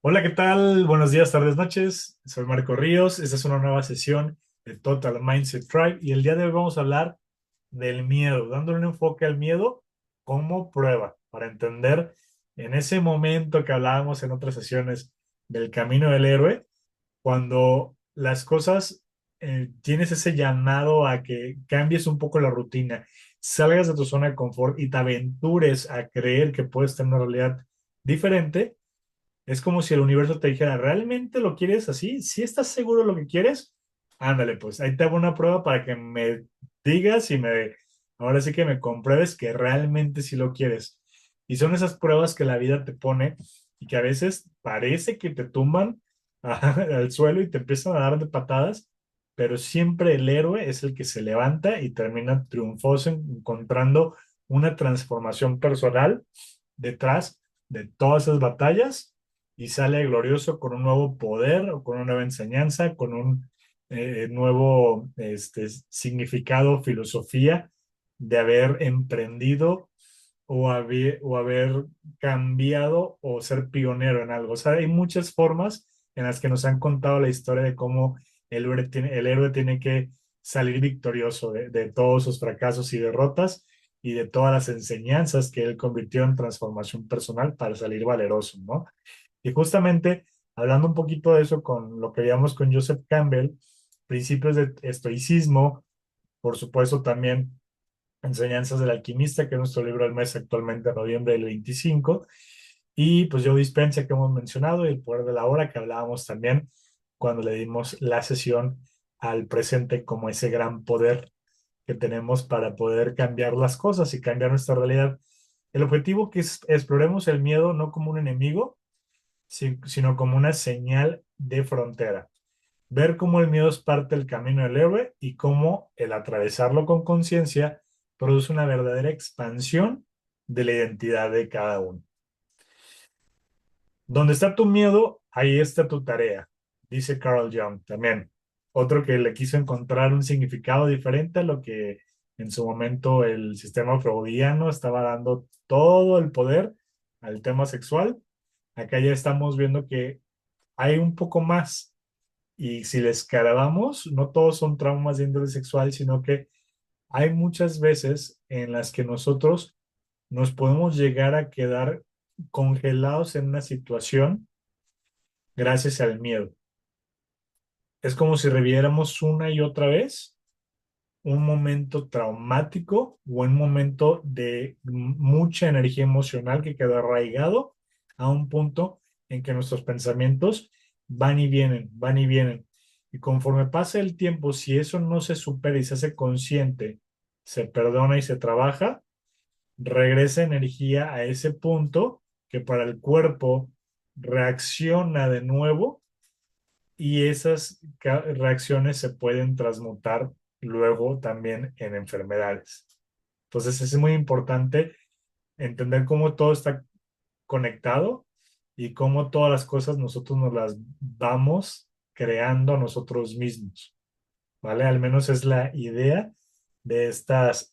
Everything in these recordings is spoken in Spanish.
Hola, ¿qué tal? Buenos días, tardes, noches. Soy Marco Ríos. Esta es una nueva sesión de Total Mindset Tribe y el día de hoy vamos a hablar del miedo, dándole un enfoque al miedo como prueba para entender en ese momento que hablábamos en otras sesiones del camino del héroe, cuando las cosas tienes ese llamado a que cambies un poco la rutina, salgas de tu zona de confort y te aventures a creer que puedes tener una realidad diferente. Es como si el universo te dijera, ¿realmente lo quieres así? ¿Si estás seguro de lo que quieres? Ándale, pues ahí te hago una prueba para que me digas y ahora sí que me compruebes que realmente sí lo quieres. Y son esas pruebas que la vida te pone y que a veces parece que te tumban al suelo y te empiezan a dar de patadas, pero siempre el héroe es el que se levanta y termina triunfoso encontrando una transformación personal detrás de todas esas batallas y sale glorioso con un nuevo poder o con una nueva enseñanza, con un nuevo significado, filosofía de haber emprendido o haber cambiado o ser pionero en algo. O sea, hay muchas formas en las que nos han contado la historia de cómo el héroe tiene que salir victorioso de todos sus fracasos y derrotas y de todas las enseñanzas que él convirtió en transformación personal para salir valeroso, ¿no? Y justamente hablando un poquito de eso con lo que veíamos con Joseph Campbell, principios de estoicismo, por supuesto también Enseñanzas del Alquimista, que es nuestro libro del mes actualmente, en noviembre del 25, y pues Joe Dispenza, que hemos mencionado, y El Poder de la Hora, que hablábamos también cuando le dimos la sesión al presente como ese gran poder que tenemos para poder cambiar las cosas y cambiar nuestra realidad. El objetivo que es exploremos el miedo no como un enemigo, sino como una señal de frontera. Ver cómo el miedo es parte del camino del héroe y cómo el atravesarlo con conciencia produce una verdadera expansión de la identidad de cada uno. Donde está tu miedo, ahí está tu tarea, dice Carl Jung también. Otro que le quiso encontrar un significado diferente a lo que en su momento el sistema freudiano estaba dando todo el poder al tema sexual. Acá ya estamos viendo que hay un poco más. Y si les escarbamos, no todos son traumas de índole sexual, sino que hay muchas veces en las que nosotros nos podemos llegar a quedar congelados en una situación gracias al miedo. Es como si reviéramos una y otra vez un momento traumático o un momento de mucha energía emocional que quedó arraigado a un punto en que nuestros pensamientos van y vienen, van y vienen. Y conforme pasa el tiempo, si eso no se supera y se hace consciente, se perdona y se trabaja, regresa energía a ese punto que para el cuerpo reacciona de nuevo y esas reacciones se pueden transmutar luego también en enfermedades. Entonces es muy importante entender cómo todo está conectado y cómo todas las cosas nosotros nos las vamos creando nosotros mismos, ¿vale? Al menos es la idea de estas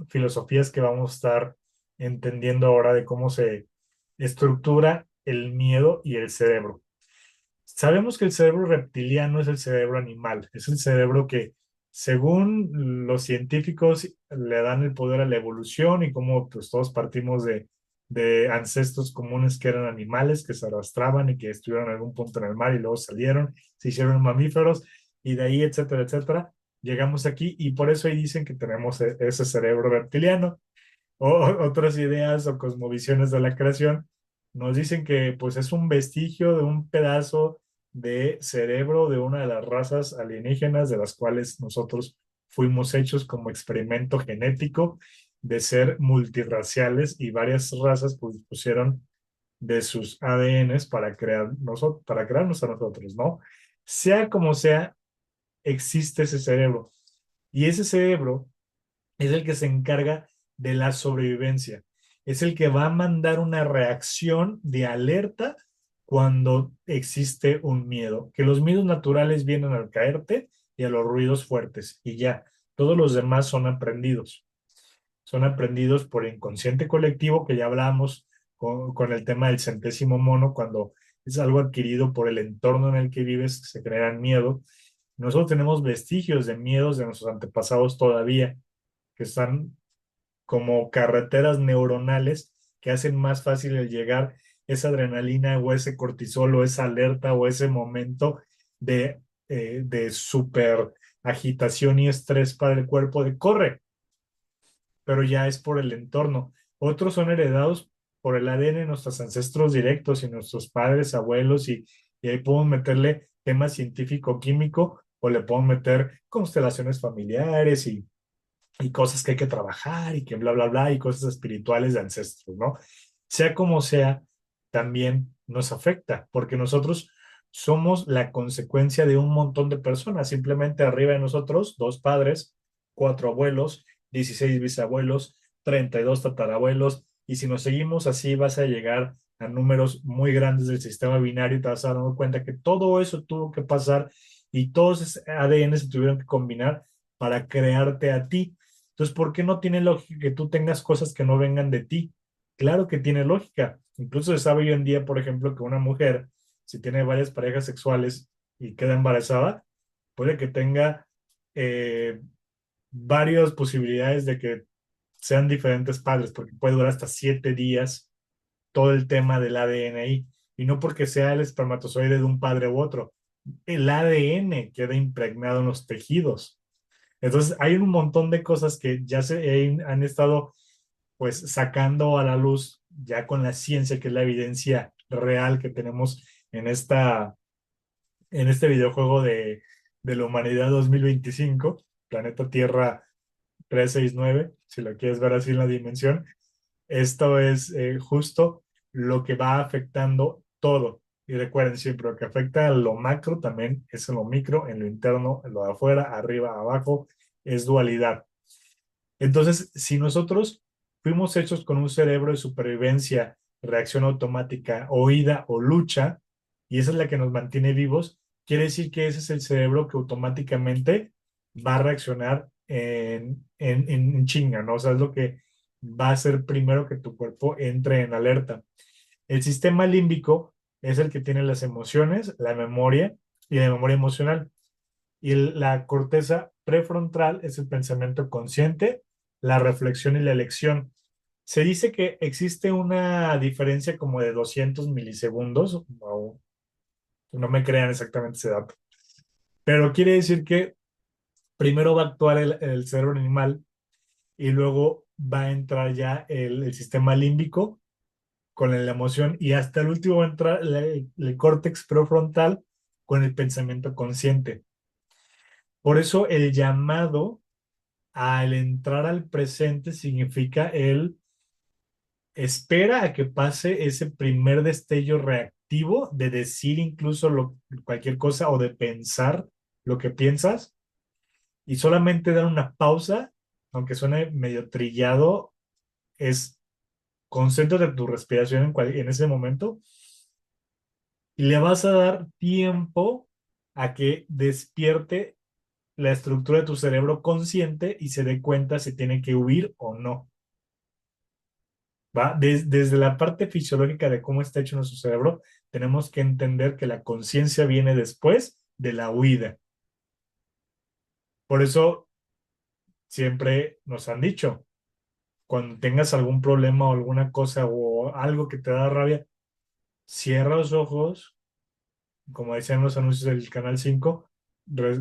filosofías que vamos a estar entendiendo ahora de cómo se estructura el miedo y el cerebro. Sabemos que el cerebro reptiliano es el cerebro animal, es el cerebro que, según los científicos, le dan el poder a la evolución y como pues todos partimos de ancestros comunes que eran animales, que se arrastraban y que estuvieron en algún punto en el mar y luego salieron, se hicieron mamíferos y de ahí, etcétera, etcétera, llegamos aquí y por eso ahí dicen que tenemos ese cerebro reptiliano o otras ideas o cosmovisiones de la creación, nos dicen que pues es un vestigio de un pedazo de cerebro de una de las razas alienígenas de las cuales nosotros fuimos hechos como experimento genético de ser multirraciales y varias razas pues pusieron de sus ADNs para crearnos a nosotros, ¿no? Sea como sea, existe ese cerebro. Y ese cerebro es el que se encarga de la sobrevivencia. Es el que va a mandar una reacción de alerta cuando existe un miedo. Que los miedos naturales vienen al caerte y a los ruidos fuertes y ya. Todos los demás son aprendidos. Son aprendidos por el inconsciente colectivo que ya hablamos con el tema del centésimo mono cuando es algo adquirido por el entorno en el que vives, que se generan miedo. Nosotros tenemos vestigios de miedos de nuestros antepasados todavía, que están como carreteras neuronales que hacen más fácil el llegar esa adrenalina o ese cortisol o esa alerta o ese momento de super agitación y estrés para el cuerpo de corre, pero ya es por el entorno. Otros son heredados por el ADN de nuestros ancestros directos y nuestros padres, abuelos, y ahí podemos meterle tema científico-químico o le podemos meter constelaciones familiares y cosas que hay que trabajar y que bla, bla, bla, y cosas espirituales de ancestros, ¿no? Sea como sea, también nos afecta, porque nosotros somos la consecuencia de un montón de personas. Simplemente arriba de nosotros, dos padres, cuatro abuelos, 16 bisabuelos, 32 tatarabuelos, y si nos seguimos así vas a llegar a números muy grandes del sistema binario y te vas a dar cuenta que todo eso tuvo que pasar y todos esos ADN se tuvieron que combinar para crearte a ti. Entonces, ¿por qué no tiene lógica que tú tengas cosas que no vengan de ti? Claro que tiene lógica. Incluso se sabe hoy en día, por ejemplo, que una mujer, si tiene varias parejas sexuales y queda embarazada, puede que tenga eh, varias posibilidades de que sean diferentes padres, porque puede durar hasta 7 días todo el tema del ADN ahí. Y no porque sea el espermatozoide de un padre u otro. El ADN queda impregnado en los tejidos. Entonces, hay un montón de cosas que ya han estado pues sacando a la luz ya con la ciencia, que es la evidencia real que tenemos en en este videojuego de la humanidad 2025, Planeta Tierra 369, si lo quieres ver así en la dimensión. Esto es justo lo que va afectando todo. Y recuerden siempre, lo que afecta a lo macro también es en lo micro, en lo interno, en lo de afuera, arriba, abajo, es dualidad. Entonces, si nosotros fuimos hechos con un cerebro de supervivencia, reacción automática, oída o lucha, y esa es la que nos mantiene vivos, quiere decir que ese es el cerebro que automáticamente va a reaccionar en chinga, ¿no? O sea, es lo que va a hacer primero que tu cuerpo entre en alerta. El sistema límbico es el que tiene las emociones, la memoria y la memoria emocional. Y la corteza prefrontal es el pensamiento consciente, la reflexión y la elección. Se dice que existe una diferencia como de 200 milisegundos, o no me crean exactamente ese dato, pero quiere decir que primero va a actuar el cerebro animal y luego va a entrar ya el sistema límbico con la emoción y hasta el último va a entrar el córtex prefrontal con el pensamiento consciente. Por eso el llamado al entrar al presente significa el espera a que pase ese primer destello reactivo de decir incluso cualquier cosa o de pensar lo que piensas y solamente dar una pausa, aunque suene medio trillado, es concéntrate en tu respiración en ese momento y le vas a dar tiempo a que despierte la estructura de tu cerebro consciente y se dé cuenta si tiene que huir o no. ¿Va? Desde la parte fisiológica de cómo está hecho nuestro cerebro, tenemos que entender que la conciencia viene después de la huida. Por eso siempre nos han dicho, cuando tengas algún problema o alguna cosa o algo que te da rabia, cierra los ojos, como decían los anuncios del Canal 5,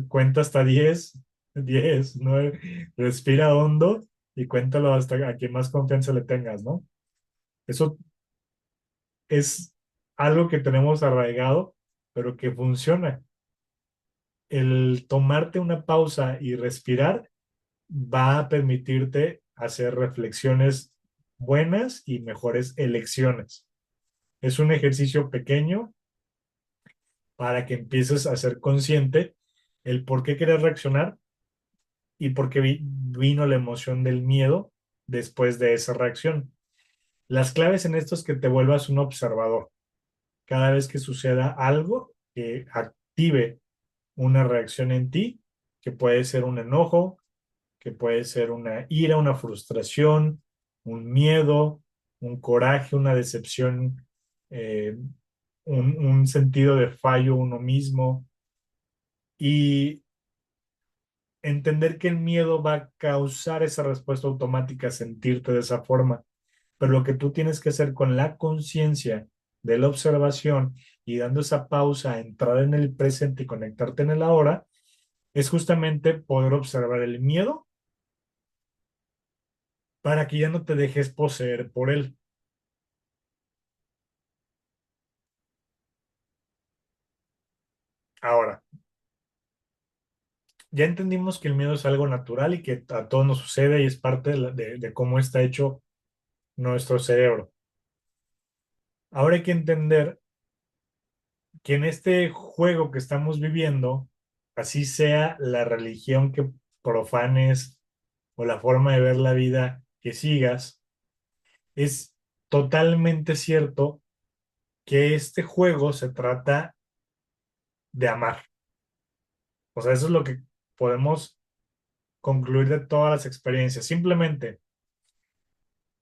cuenta hasta 10, 9, respira hondo y cuéntalo hasta a quien más confianza le tengas, ¿no? Eso es algo que tenemos arraigado, pero que funciona. El tomarte una pausa y respirar va a permitirte hacer reflexiones buenas y mejores elecciones. Es un ejercicio pequeño para que empieces a ser consciente el por qué quieres reaccionar y por qué vino la emoción del miedo después de esa reacción. Las claves en esto es que te vuelvas un observador. Cada vez que suceda algo que active una reacción en ti, que puede ser un enojo, que puede ser una ira, una frustración, un miedo, un coraje, una decepción, eh, un sentido de fallo uno mismo y entender que el miedo va a causar esa respuesta automática, sentirte de esa forma. Pero lo que tú tienes que hacer con la conciencia de la observación y dando esa pausa, entrar en el presente y conectarte en el ahora, es justamente poder observar el miedo para que ya no te dejes poseer por él. Ahora, ya entendimos que el miedo es algo natural y que a todos nos sucede y es parte de cómo está hecho nuestro cerebro. Ahora hay que entender que en este juego que estamos viviendo, así sea la religión que profanes o la forma de ver la vida que sigas, es totalmente cierto que este juego se trata de amar. O sea, eso es lo que podemos concluir de todas las experiencias. Simplemente,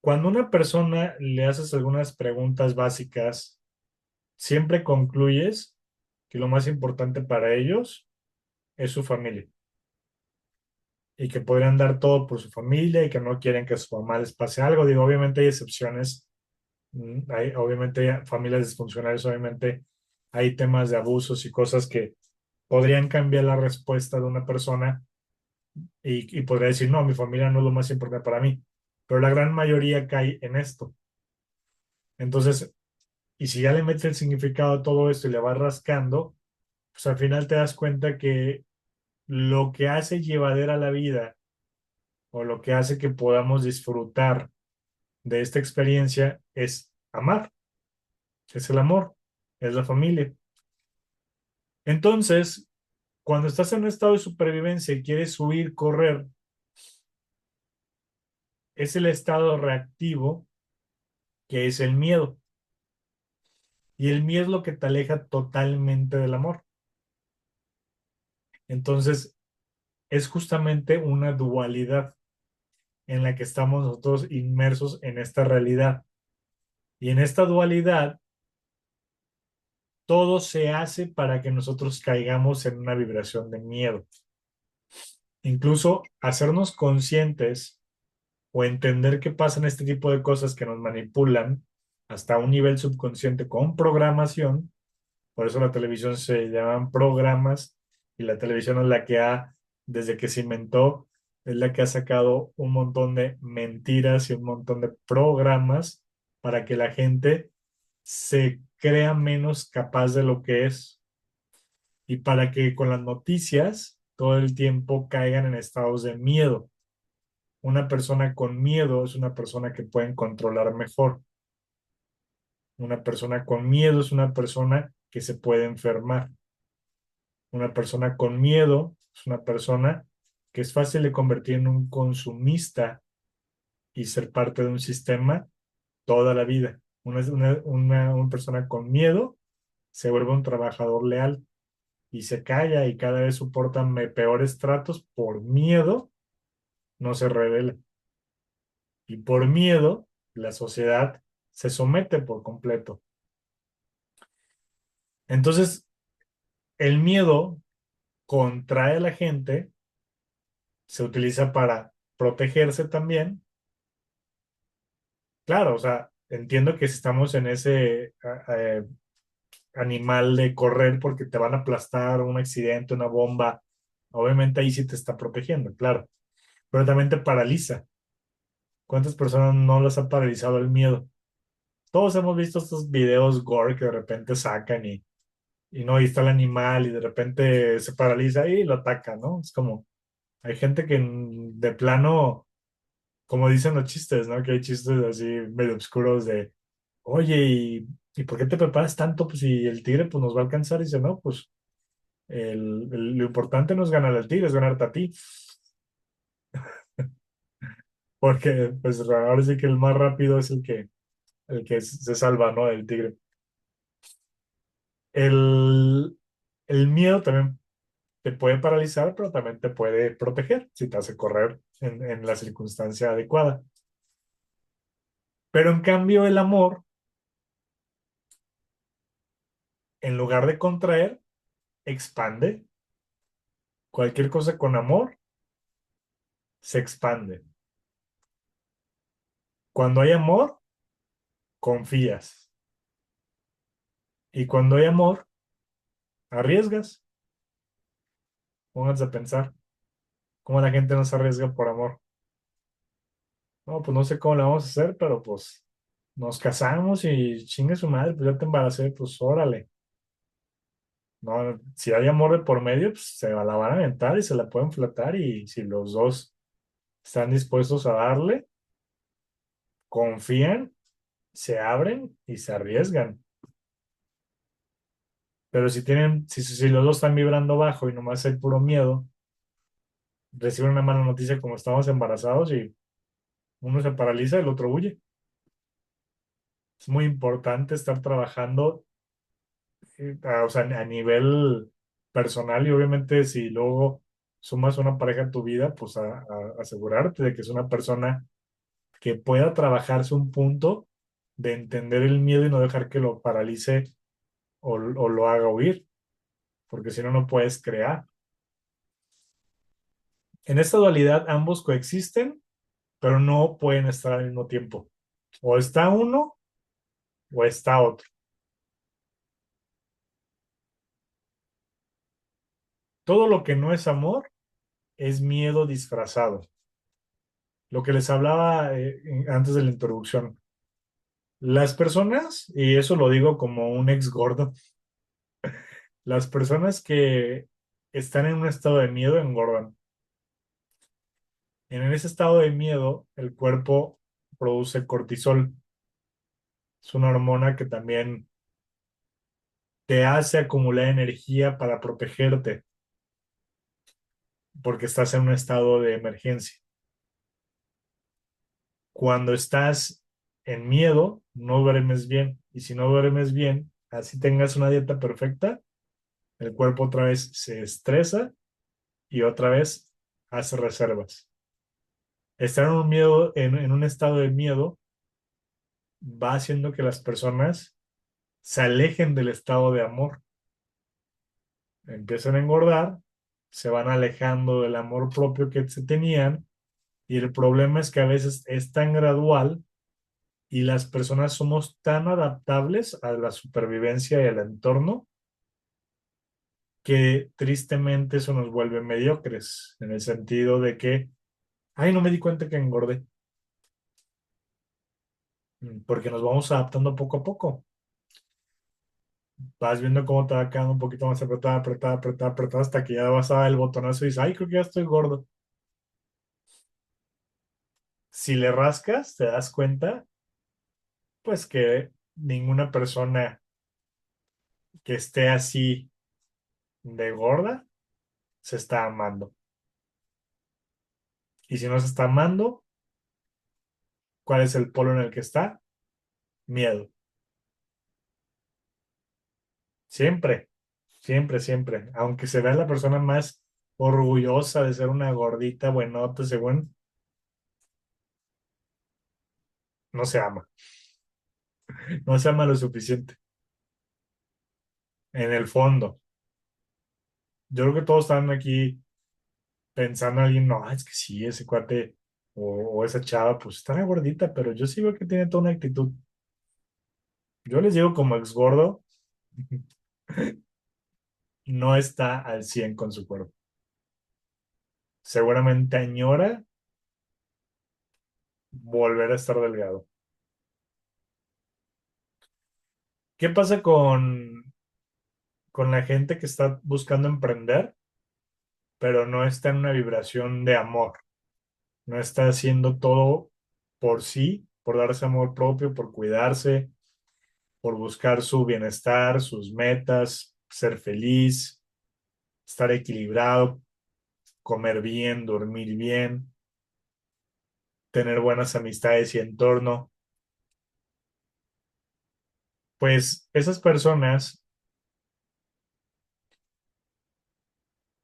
cuando a una persona le haces algunas preguntas básicas, siempre concluyes que lo más importante para ellos es su familia y que podrían dar todo por su familia y que no quieren que a su mamá les pase algo. Digo, obviamente hay excepciones, hay, obviamente hay familias disfuncionales, obviamente hay temas de abusos y cosas que podrían cambiar la respuesta de una persona y podría decir, no, mi familia no es lo más importante para mí, pero la gran mayoría cae en esto. Entonces, y si ya le metes el significado a todo esto y le vas rascando, pues al final te das cuenta que lo que hace llevadera la vida o lo que hace que podamos disfrutar de esta experiencia es amar, es el amor, es la familia. Entonces, cuando estás en un estado de supervivencia y quieres huir, correr, es el estado reactivo que es el miedo. Y el miedo es lo que te aleja totalmente del amor. Entonces, es justamente una dualidad en la que estamos nosotros inmersos en esta realidad. Y en esta dualidad, todo se hace para que nosotros caigamos en una vibración de miedo. Incluso hacernos conscientes o entender qué pasan este tipo de cosas que nos manipulan hasta un nivel subconsciente con programación. Por eso la televisión se llaman programas y la televisión es la que ha, desde que se inventó, es la que ha sacado un montón de mentiras y un montón de programas para que la gente se crea menos capaz de lo que es y para que con las noticias todo el tiempo caigan en estados de miedo. Una persona con miedo es una persona que pueden controlar mejor. Una persona con miedo es una persona que se puede enfermar. Una persona con miedo es una persona que es fácil de convertir en un consumista y ser parte de un sistema toda la vida. Una persona con miedo se vuelve un trabajador leal y se calla y cada vez soporta peores tratos por miedo, no se revela. Y por miedo, la sociedad se somete por completo. Entonces, el miedo contrae a la gente, se utiliza para protegerse también. Claro, o sea, entiendo que si estamos en ese animal de correr porque te van a aplastar, un accidente, una bomba, obviamente ahí sí te está protegiendo, claro, pero también te paraliza. ¿Cuántas personas no las ha paralizado el miedo? Todos hemos visto estos videos gore que de repente sacan y no, y está el animal y de repente se paraliza y lo ataca, ¿no? Es como, hay gente que de plano, como dicen los chistes, ¿no? Que hay chistes así medio oscuros de, oye, ¿y por qué te preparas tanto? Pues si el tigre pues nos va a alcanzar y dice, no, pues lo importante no es ganar al tigre, es ganarte a ti, porque pues ahora sí que el más rápido es el que se salva, ¿no? El tigre. El, el miedo también te puede paralizar, pero también te puede proteger si te hace correr en la circunstancia adecuada. Pero en cambio el amor En lugar de contraer, expande. Cualquier cosa con amor se expande. Cuando hay amor, confías. Y cuando hay amor, arriesgas. Pónganse a pensar cómo la gente no se arriesga por amor. No, pues no sé cómo la vamos a hacer, pero pues nos casamos y chingue su madre, pues ya te embaracé, pues órale. No, si hay amor de por medio, pues se la van a aventar y se la pueden flatar y si los dos están dispuestos a darle, confían, se abren y se arriesgan. Pero si los dos están vibrando bajo y nomás hay puro miedo, reciben una mala noticia como estamos embarazados y uno se paraliza y el otro huye. Es muy importante estar trabajando, o sea, a nivel personal y obviamente si luego sumas una pareja a tu vida, pues asegurarte de que es una persona que pueda trabajarse un punto de entender el miedo y no dejar que lo paralice o lo haga huir, porque si no, no puedes crear. En esta dualidad ambos coexisten, pero no pueden estar al mismo tiempo. O está uno o está otro. Todo lo que no es amor es miedo disfrazado. Lo que les hablaba antes de la introducción. Las personas, y eso lo digo como un ex gordo, las personas que están en un estado de miedo engordan. En ese estado de miedo, el cuerpo produce cortisol. Es una hormona que también te hace acumular energía para protegerte, porque estás en un estado de emergencia. Cuando estás en miedo, no duermes bien. Y si no duermes bien, así tengas una dieta perfecta, el cuerpo otra vez se estresa y otra vez hace reservas. Estar en un miedo, en un estado de miedo, va haciendo que las personas se alejen del estado de amor. Empiezan a engordar, se van alejando del amor propio que se tenían y el problema es que a veces es tan gradual y las personas somos tan adaptables a la supervivencia y al entorno que tristemente eso nos vuelve mediocres, en el sentido de que, ay, no me di cuenta que engordé, porque nos vamos adaptando poco a poco. Vas viendo cómo te va quedando un poquito más apretada, apretada, apretada, apretada, hasta que ya vas a dar el botonazo y dices, ay, creo que ya estoy gordo. Si le rascas, te das cuenta, pues que ninguna persona que esté así de gorda se está amando. Y si no se está amando, ¿cuál es el polo en el que está? Miedo. Siempre, siempre, siempre. Aunque se vea la persona más orgullosa de ser una gordita buenota, según, no se ama. No se ama lo suficiente. En el fondo. Yo creo que todos están aquí pensando en alguien, no, es que sí, ese cuate o esa chava, pues está gordita, pero yo sí veo que tiene toda una actitud. Yo les digo como ex gordo, no está al 100 con su cuerpo. Seguramente añora volver a estar delgado. ¿Qué pasa con la gente que está buscando emprender, pero no está en una vibración de amor? No está haciendo todo por sí, por darse amor propio, por cuidarse, por buscar su bienestar, sus metas, ser feliz, estar equilibrado, comer bien, dormir bien, tener buenas amistades y entorno. Pues esas personas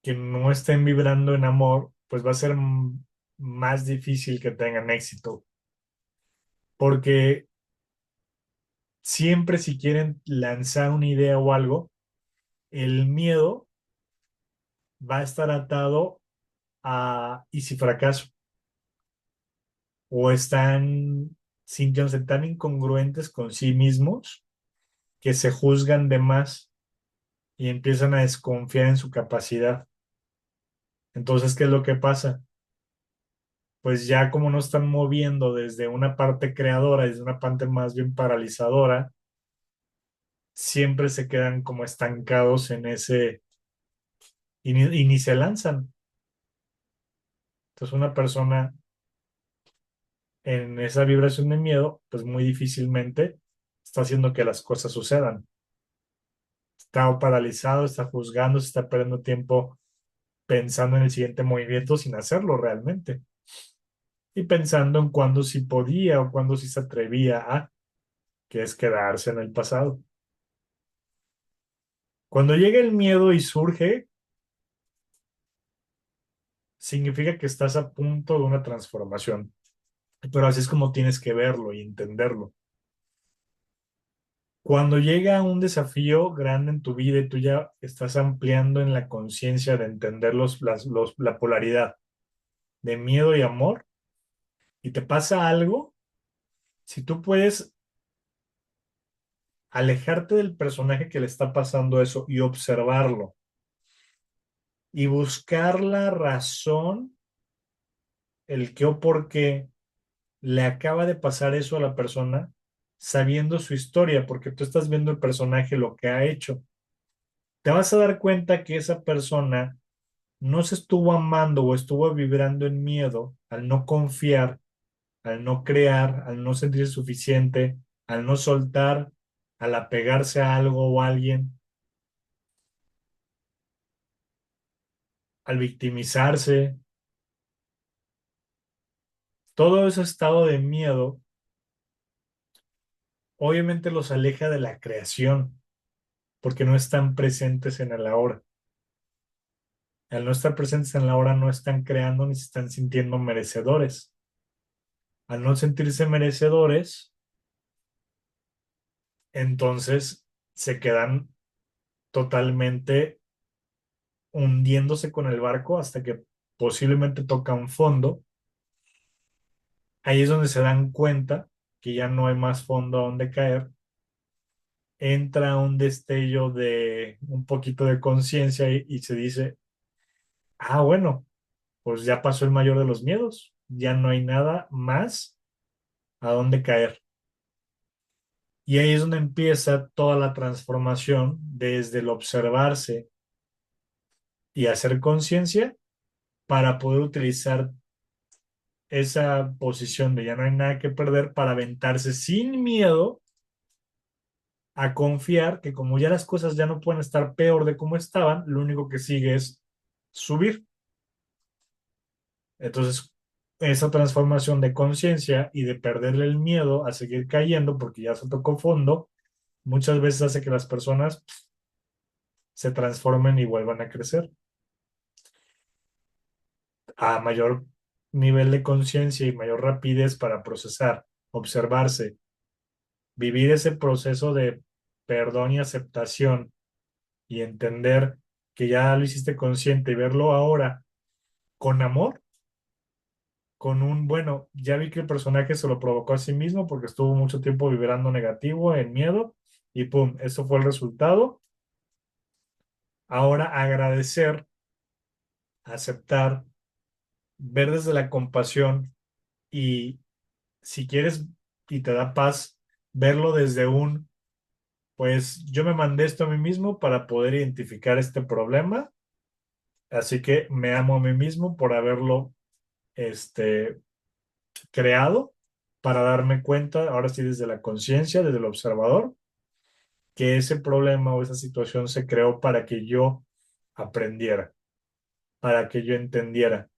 que no estén vibrando en amor, pues va a ser más difícil que tengan éxito, porque Siempre si quieren lanzar una idea o algo, el miedo va a estar atado a ¿y si fracaso? O están sintiéndose tan incongruentes con sí mismos que se juzgan de más y empiezan a desconfiar en su capacidad. Entonces, ¿qué es lo que pasa? Pues ya como no están moviendo desde una parte creadora, desde una parte más bien paralizadora, siempre se quedan como estancados en ese y ni se lanzan. Entonces, una persona en esa vibración de miedo, pues muy difícilmente está haciendo que las cosas sucedan. Está paralizado, está juzgando, se está perdiendo tiempo pensando en el siguiente movimiento sin hacerlo realmente. Y pensando en cuándo sí podía o cuándo sí se atrevía a, que es quedarse en el pasado. Cuando llega el miedo y surge, significa que estás a punto de una transformación. Pero así es como tienes que verlo y entenderlo. Cuando llega un desafío grande en tu vida y tú ya estás ampliando en la conciencia de entender la polaridad de miedo y amor, y te pasa algo, si tú puedes alejarte del personaje que le está pasando eso y observarlo y buscar la razón, el qué o por qué le acaba de pasar eso a la persona, sabiendo su historia, porque tú estás viendo el personaje, lo que ha hecho, te vas a dar cuenta que esa persona no se estuvo amando o estuvo vibrando en miedo al no confiar, al no crear, al no sentirse suficiente, al no soltar, al apegarse a algo o a alguien, al victimizarse. Todo ese estado de miedo obviamente los aleja de la creación porque no están presentes en el ahora. Al no estar presentes en la hora no están creando ni se están sintiendo merecedores. Al no sentirse merecedores, entonces se quedan totalmente hundiéndose con el barco hasta que posiblemente toca un fondo. Ahí es donde se dan cuenta que ya no hay más fondo a donde caer. Entra un destello de un poquito de conciencia y se dice, ah, bueno, pues ya pasó el mayor de los miedos, ya no hay nada más a dónde caer. Y ahí es donde empieza toda la transformación desde el observarse y hacer conciencia para poder utilizar esa posición de ya no hay nada que perder para aventarse sin miedo a confiar que como ya las cosas ya no pueden estar peor de como estaban, lo único que sigue es subir. Entonces, esa transformación de conciencia y de perderle el miedo a seguir cayendo porque ya se tocó fondo, muchas veces hace que las personas se transformen y vuelvan a crecer a mayor nivel de conciencia y mayor rapidez para procesar, observarse, vivir ese proceso de perdón y aceptación y entender que ya lo hiciste consciente y verlo ahora con amor, con un, bueno, ya vi que el personaje se lo provocó a sí mismo porque estuvo mucho tiempo vibrando negativo, en miedo, y pum, eso fue el resultado. Ahora agradecer, aceptar, ver desde la compasión y si quieres y te da paz, verlo desde un, pues yo me mandé esto a mí mismo para poder identificar este problema, así que me amo a mí mismo por haberlo, este, creado, para darme cuenta, ahora sí desde la conciencia, desde el observador, que ese problema o esa situación se creó para que yo aprendiera, para que yo entendiera.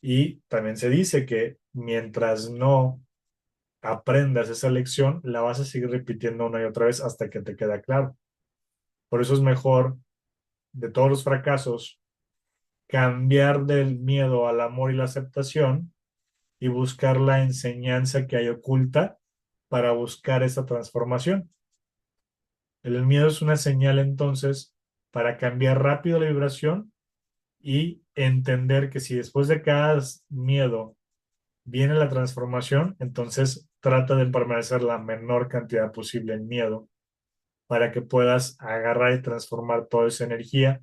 Y también se dice que mientras no aprendas esa lección, la vas a seguir repitiendo una y otra vez hasta que te queda claro. Por eso es mejor, de todos los fracasos, cambiar del miedo al amor y la aceptación y buscar la enseñanza que hay oculta para buscar esa transformación. El miedo es una señal entonces para cambiar rápido la vibración y entender que si después de cada miedo viene la transformación, entonces trata de permanecer la menor cantidad posible en miedo para que puedas agarrar y transformar toda esa energía.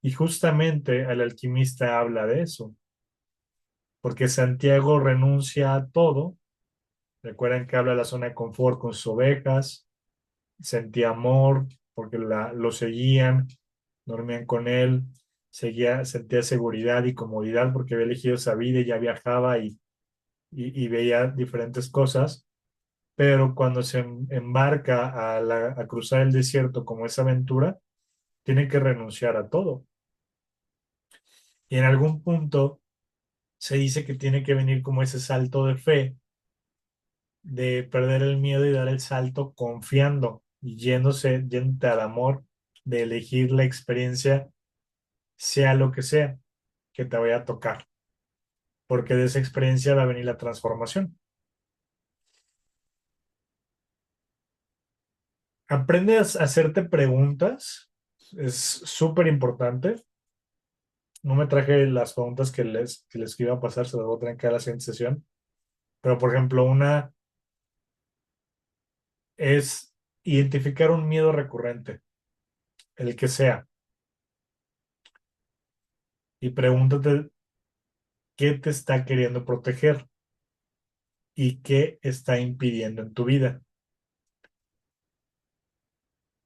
Y justamente el alquimista habla de eso, porque Santiago renuncia a todo. Recuerden que habla de la zona de confort con sus ovejas, sentía amor porque lo seguían, dormían con él, sentía seguridad y comodidad porque había elegido esa vida y ya viajaba y veía diferentes cosas. Pero cuando se embarca a cruzar el desierto como esa aventura, tiene que renunciar a todo. Y en algún punto se dice que tiene que venir como ese salto de fe, de perder el miedo y dar el salto confiando y yéndote al amor, de elegir la experiencia, sea lo que te vaya a tocar, porque de esa experiencia va a venir la transformación. Aprendes a hacerte preguntas, es súper importante. No me traje las preguntas que les iba a pasar, se las voy a tener que dar a la siguiente sesión. Pero, por ejemplo, una es identificar un miedo recurrente, el que sea, y pregúntate qué te está queriendo proteger y qué está impidiendo en tu vida.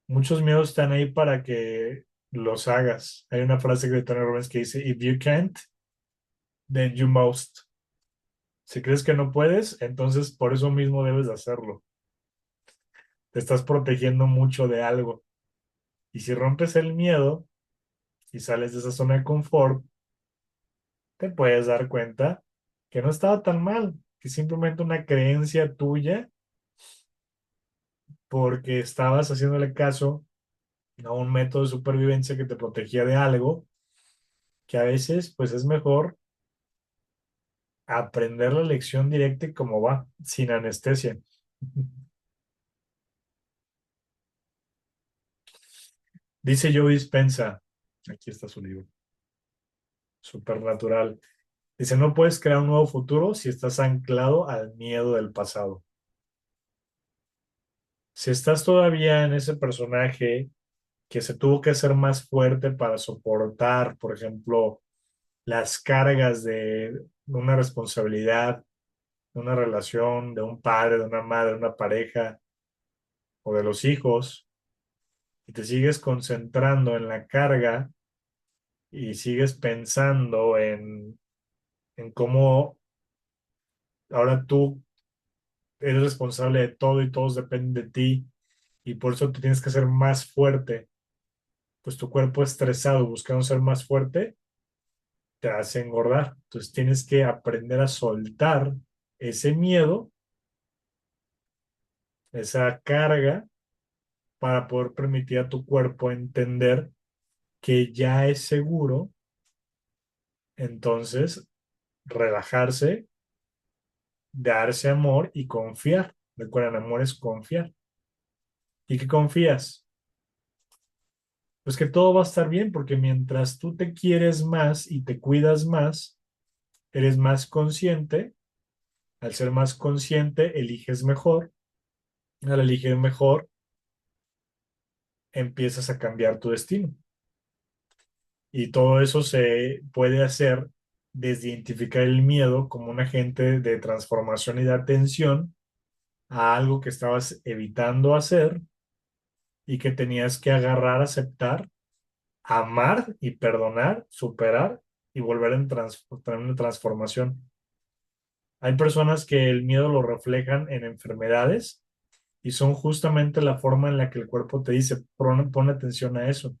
Muchos miedos están ahí para que los hagas. Hay una frase de Tony Robbins que dice, If you can't, then you must. Si crees que no puedes, entonces por eso mismo debes de hacerlo. Te estás protegiendo mucho de algo. Y si rompes el miedo y sales de esa zona de confort, te puedes dar cuenta que no estaba tan mal, que simplemente una creencia tuya porque estabas haciéndole caso a un método de supervivencia que te protegía de algo, que a veces pues es mejor aprender la lección directa y cómo va, sin anestesia. Dice Joe Dispensa, aquí está su libro, Supernatural. Dice, no puedes crear un nuevo futuro si estás anclado al miedo del pasado. Si estás todavía en ese personaje que se tuvo que hacer más fuerte para soportar, por ejemplo, las cargas de una responsabilidad, de una relación, de un padre, de una madre, de una pareja o de los hijos, y te sigues concentrando en la carga y sigues pensando en cómo ahora tú eres responsable de todo y todos dependen de ti y por eso te tienes que hacer más fuerte, pues tu cuerpo estresado buscando ser más fuerte te hace engordar. Entonces tienes que aprender a soltar ese miedo, esa carga, para poder permitir a tu cuerpo entender que ya es seguro, entonces relajarse, darse amor y confiar. Recuerden, amor es confiar. ¿Y qué confías? Pues que todo va a estar bien, porque mientras tú te quieres más y te cuidas más, eres más consciente. Al ser más consciente, eliges mejor. Al elegir mejor, empiezas a cambiar tu destino. Y todo eso se puede hacer desde identificar el miedo como un agente de transformación y de atención a algo que estabas evitando hacer y que tenías que agarrar, aceptar, amar y perdonar, superar y volver en tener una transformación. Hay personas que el miedo lo reflejan en enfermedades y son justamente la forma en la que el cuerpo te dice, pon atención a eso.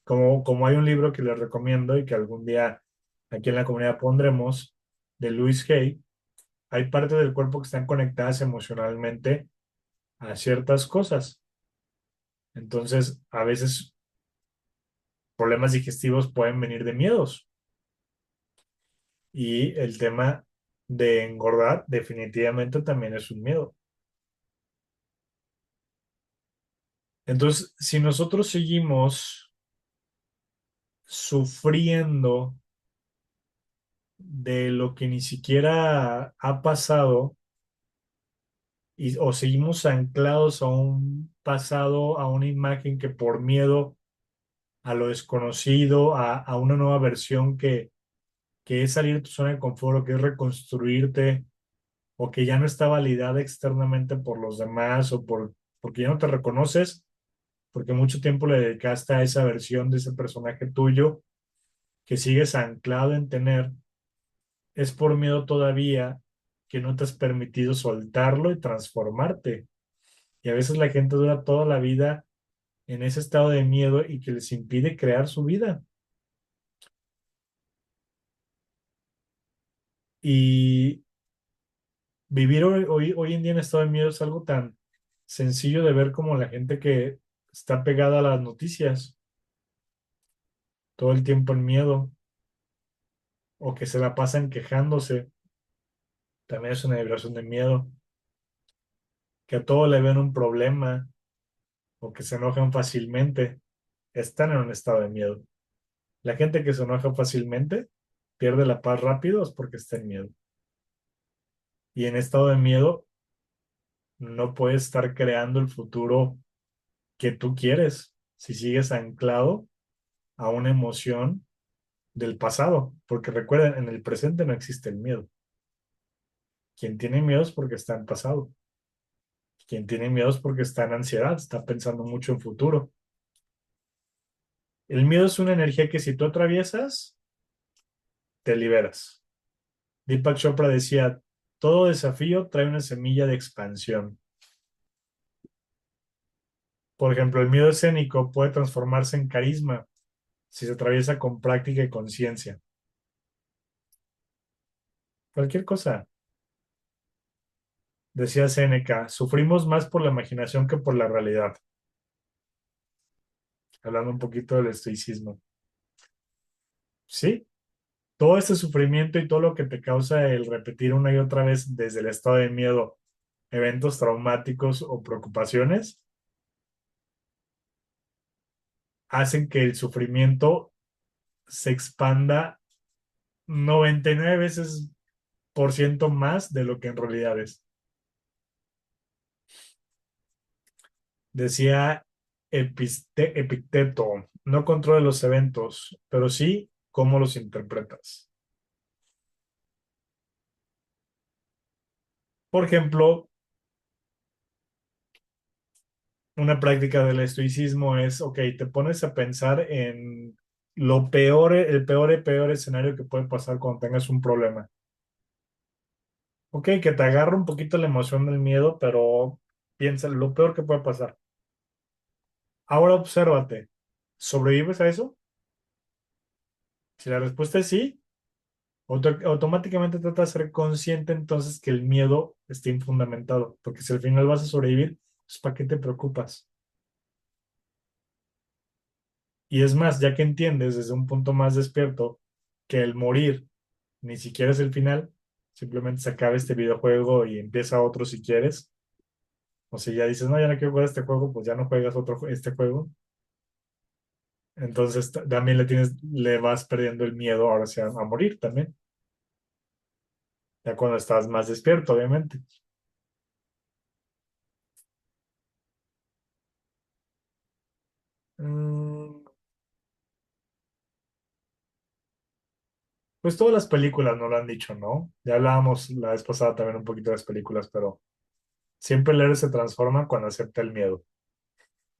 Como hay un libro que les recomiendo y que algún día aquí en la comunidad pondremos, de Louis Hay, hay partes del cuerpo que están conectadas emocionalmente a ciertas cosas. Entonces, a veces problemas digestivos pueden venir de miedos. Y el tema de engordar definitivamente también es un miedo. Entonces, si nosotros seguimos sufriendo de lo que ni siquiera ha pasado o seguimos anclados a un pasado, a una imagen que por miedo a lo desconocido, a una nueva versión que es salir de tu zona de confort o que es reconstruirte o que ya no está validada externamente por los demás porque ya no te reconoces, porque mucho tiempo le dedicaste a esa versión de ese personaje tuyo que sigues anclado en tener, es por miedo todavía que no te has permitido soltarlo y transformarte. Y a veces la gente dura toda la vida en ese estado de miedo y que les impide crear su vida. Y vivir hoy en día en estado de miedo es algo tan sencillo de ver como la gente que está pegada a las noticias todo el tiempo en miedo o que se la pasan quejándose, también es una vibración de miedo, que a todo le ven un problema o que se enojan fácilmente, están en un estado de miedo. La gente que se enoja fácilmente pierde la paz rápido es porque está en miedo. Y en estado de miedo no puedes estar creando el futuro que tú quieres si sigues anclado a una emoción del pasado, porque recuerden, en el presente no existe el miedo. Quien tiene miedo es porque está en pasado. Quien tiene miedo es porque está en ansiedad, está pensando mucho en futuro. El miedo es una energía que si tú atraviesas, te liberas. Deepak Chopra decía, todo desafío trae una semilla de expansión. Por ejemplo, el miedo escénico puede transformarse en carisma si se atraviesa con práctica y conciencia. Cualquier cosa. Decía Séneca, sufrimos más por la imaginación que por la realidad. Hablando un poquito del estoicismo. Sí, todo este sufrimiento y todo lo que te causa el repetir una y otra vez desde el estado de miedo, eventos traumáticos o preocupaciones, hacen que el sufrimiento se expanda 99 veces por ciento más de lo que en realidad es. Decía Epicteto, no controla los eventos, pero sí cómo los interpretas. Por ejemplo, una práctica del estoicismo es, ok, te pones a pensar en lo peor, el peor escenario que puede pasar cuando tengas un problema. Ok, que te agarra un poquito la emoción del miedo, pero piensa lo peor que puede pasar. Ahora obsérvate, ¿sobrevives a eso? Si la respuesta es sí, automáticamente trata de ser consciente entonces que el miedo está infundamentado, porque si al final vas a sobrevivir, pues ¿para qué te preocupas? Y es más, ya que entiendes desde un punto más despierto que el morir ni siquiera es el final, simplemente se acaba este videojuego y empieza otro si quieres. O si ya dices, no, ya no quiero jugar este juego, pues ya no juegas este juego. Entonces también le vas perdiendo el miedo ahora sí a morir también, ya cuando estás más despierto, obviamente. Mm, pues todas las películas no lo han dicho, ¿no? Ya hablábamos la vez pasada también un poquito de las películas, pero siempre el héroe se transforma cuando acepta el miedo.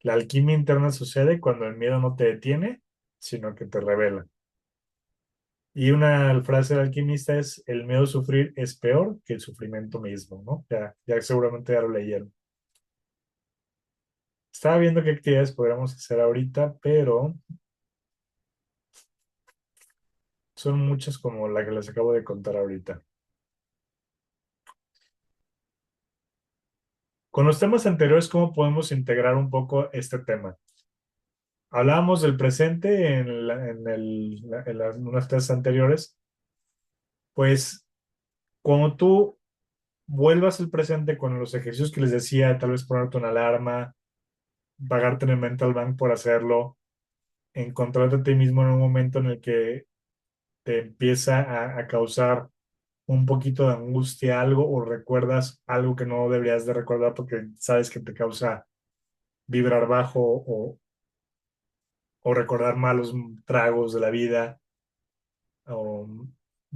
La alquimia interna sucede cuando el miedo no te detiene, sino que te revela. Y una frase del alquimista es, el miedo a sufrir es peor que el sufrimiento mismo, ¿no? Ya seguramente ya lo leyeron. Estaba viendo qué actividades podríamos hacer ahorita, pero son muchas como la que les acabo de contar ahorita. Con los temas anteriores, ¿cómo podemos integrar un poco este tema? Hablábamos del presente en unas clases anteriores, pues cuando tú vuelvas al presente con los ejercicios que les decía, tal vez ponerte una alarma, pagarte en el mental bank por hacerlo, encontrarte a ti mismo en un momento en el que te empieza a causar un poquito de angustia algo o recuerdas algo que no deberías de recordar porque sabes que te causa vibrar bajo o recordar malos tragos de la vida o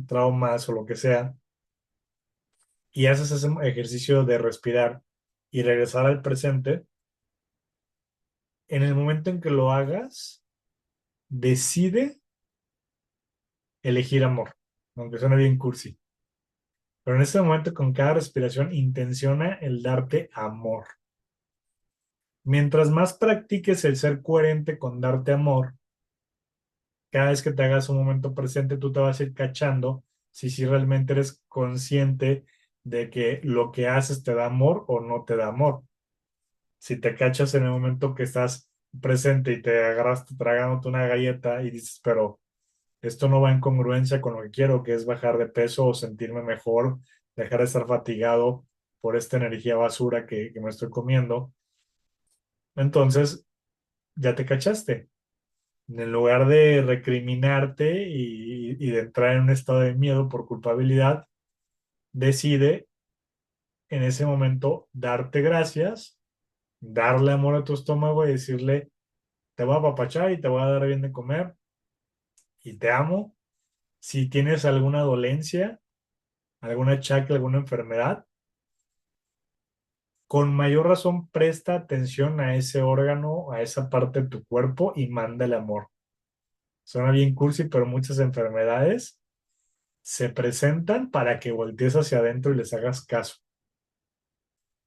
traumas o lo que sea, y haces ese ejercicio de respirar y regresar al presente, en el momento en que lo hagas, decide elegir amor, aunque suene bien cursi. Pero en ese momento, con cada respiración, intenciona el darte amor. Mientras más practiques el ser coherente con darte amor, cada vez que te hagas un momento presente, tú te vas a ir cachando si realmente eres consciente de que lo que haces te da amor o no te da amor. Si te cachas en el momento que estás presente y te agarras tragándote una galleta y dices, pero esto no va en congruencia con lo que quiero, que es bajar de peso o sentirme mejor, dejar de estar fatigado por esta energía basura que me estoy comiendo, entonces ya te cachaste. En lugar de recriminarte y de entrar en un estado de miedo por culpabilidad, decide en ese momento darte gracias, darle amor a tu estómago y decirle, te voy a apapachar y te voy a dar bien de comer y te amo. Si tienes alguna dolencia, algún achaque, alguna enfermedad, con mayor razón presta atención a ese órgano, a esa parte de tu cuerpo y mándale amor. Suena bien cursi, pero muchas enfermedades se presentan para que voltees hacia adentro y les hagas caso.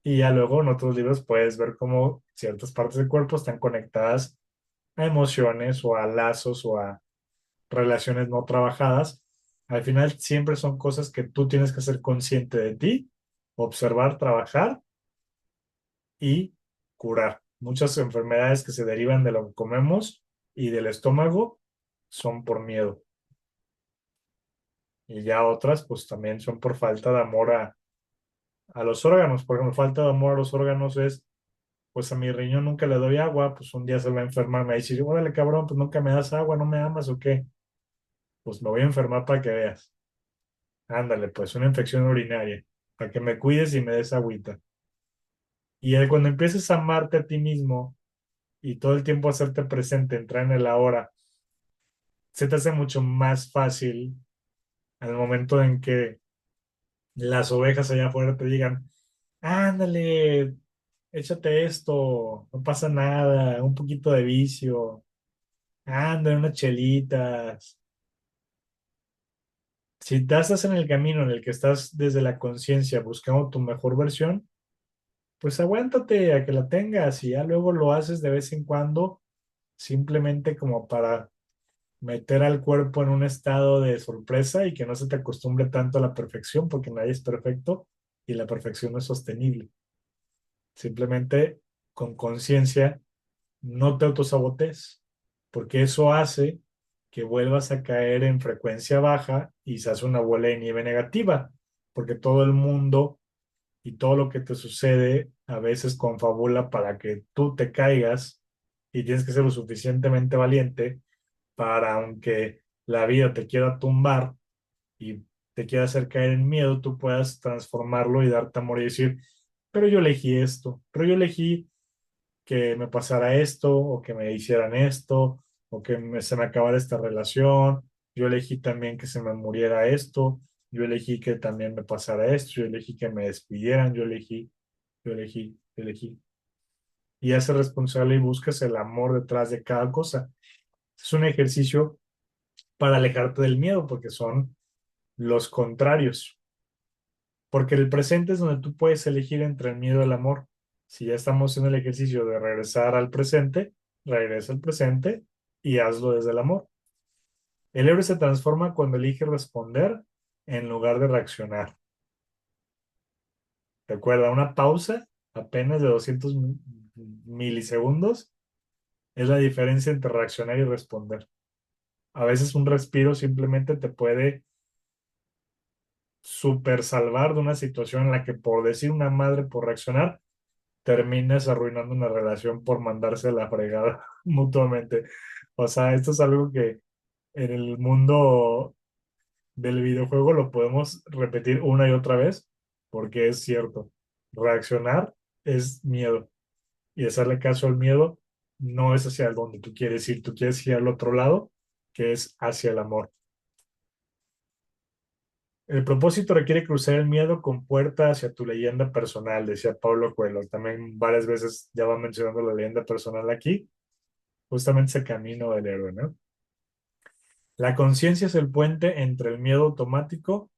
Y ya luego en otros libros puedes ver cómo ciertas partes del cuerpo están conectadas a emociones o a lazos o a relaciones no trabajadas. Al final siempre son cosas que tú tienes que ser consciente de ti, observar, trabajar y curar. Muchas enfermedades que se derivan de lo que comemos y del estómago son por miedo. Y ya otras pues también son por falta de amor a los órganos. Por ejemplo, falta de amor a los órganos es, pues a mi riñón nunca le doy agua, pues un día se va a enfermar, me va a decir, órale cabrón, pues nunca me das agua, no me amas o qué. Pues me voy a enfermar para que veas. Ándale, pues una infección urinaria, para que me cuides y me des agüita. Y cuando empieces a amarte a ti mismo y todo el tiempo hacerte presente, entrar en el ahora, se te hace mucho más fácil al momento en que las ovejas allá afuera te digan, ándale, échate esto, no pasa nada, un poquito de vicio, ándale, unas chelitas. Si te estás en el camino en el que estás desde la conciencia buscando tu mejor versión, pues aguántate a que la tengas y ya luego lo haces de vez en cuando, simplemente como para meter al cuerpo en un estado de sorpresa y que no se te acostumbre tanto a la perfección, porque nadie es perfecto y la perfección no es sostenible. Simplemente con conciencia, no te autosabotees, porque eso hace que vuelvas a caer en frecuencia baja y se hace una bola de nieve negativa, porque todo el mundo y todo lo que te sucede a veces confabula para que tú te caigas y tienes que ser lo suficientemente valiente para, aunque la vida te quiera tumbar y te quiera hacer caer en miedo, tú puedas transformarlo y darte amor y decir, pero yo elegí esto, pero yo elegí que me pasara esto o que me hicieran esto o que se me acabara esta relación, yo elegí también que se me muriera esto, yo elegí que también me pasara esto, yo elegí que me despidieran, yo elegí. Y haces responsable y buscas el amor detrás de cada cosa. Es un ejercicio para alejarte del miedo porque son los contrarios. Porque el presente es donde tú puedes elegir entre el miedo y el amor. Si ya estamos en el ejercicio de regresar al presente, regresa al presente y hazlo desde el amor. El héroe se transforma cuando elige responder en lugar de reaccionar. Recuerda, una pausa apenas de 200 milisegundos es la diferencia entre reaccionar y responder. A veces un respiro simplemente te puede super salvar de una situación en la que por decir una madre, por reaccionar, termines arruinando una relación por mandarse a la fregada mutuamente. O sea, esto es algo que en el mundo del videojuego lo podemos repetir una y otra vez porque es cierto. Reaccionar es miedo y hacerle caso al miedo no es hacia donde tú quieres ir, tú quieres ir al otro lado, que es hacia el amor. El propósito requiere cruzar el miedo con puerta hacia tu leyenda personal, decía Pablo Coelho. También varias veces ya va mencionando la leyenda personal aquí, justamente ese camino del héroe, ¿no? La conciencia es el puente entre el miedo automático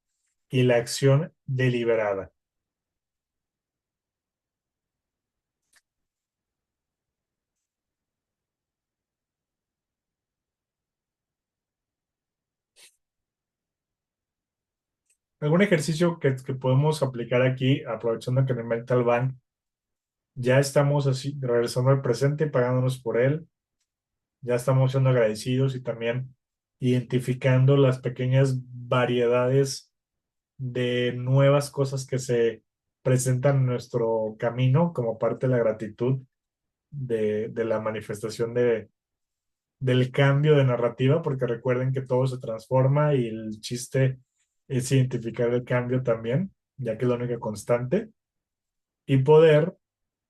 y la acción deliberada. Algún ejercicio que podemos aplicar aquí, aprovechando que en el Mental Bank ya estamos así, regresando al presente y pagándonos por él, ya estamos siendo agradecidos y también identificando las pequeñas variedades de nuevas cosas que se presentan en nuestro camino como parte de la gratitud de la manifestación del cambio de narrativa, porque recuerden que todo se transforma y el chiste es identificar el cambio también, ya que es la única constante, y poder,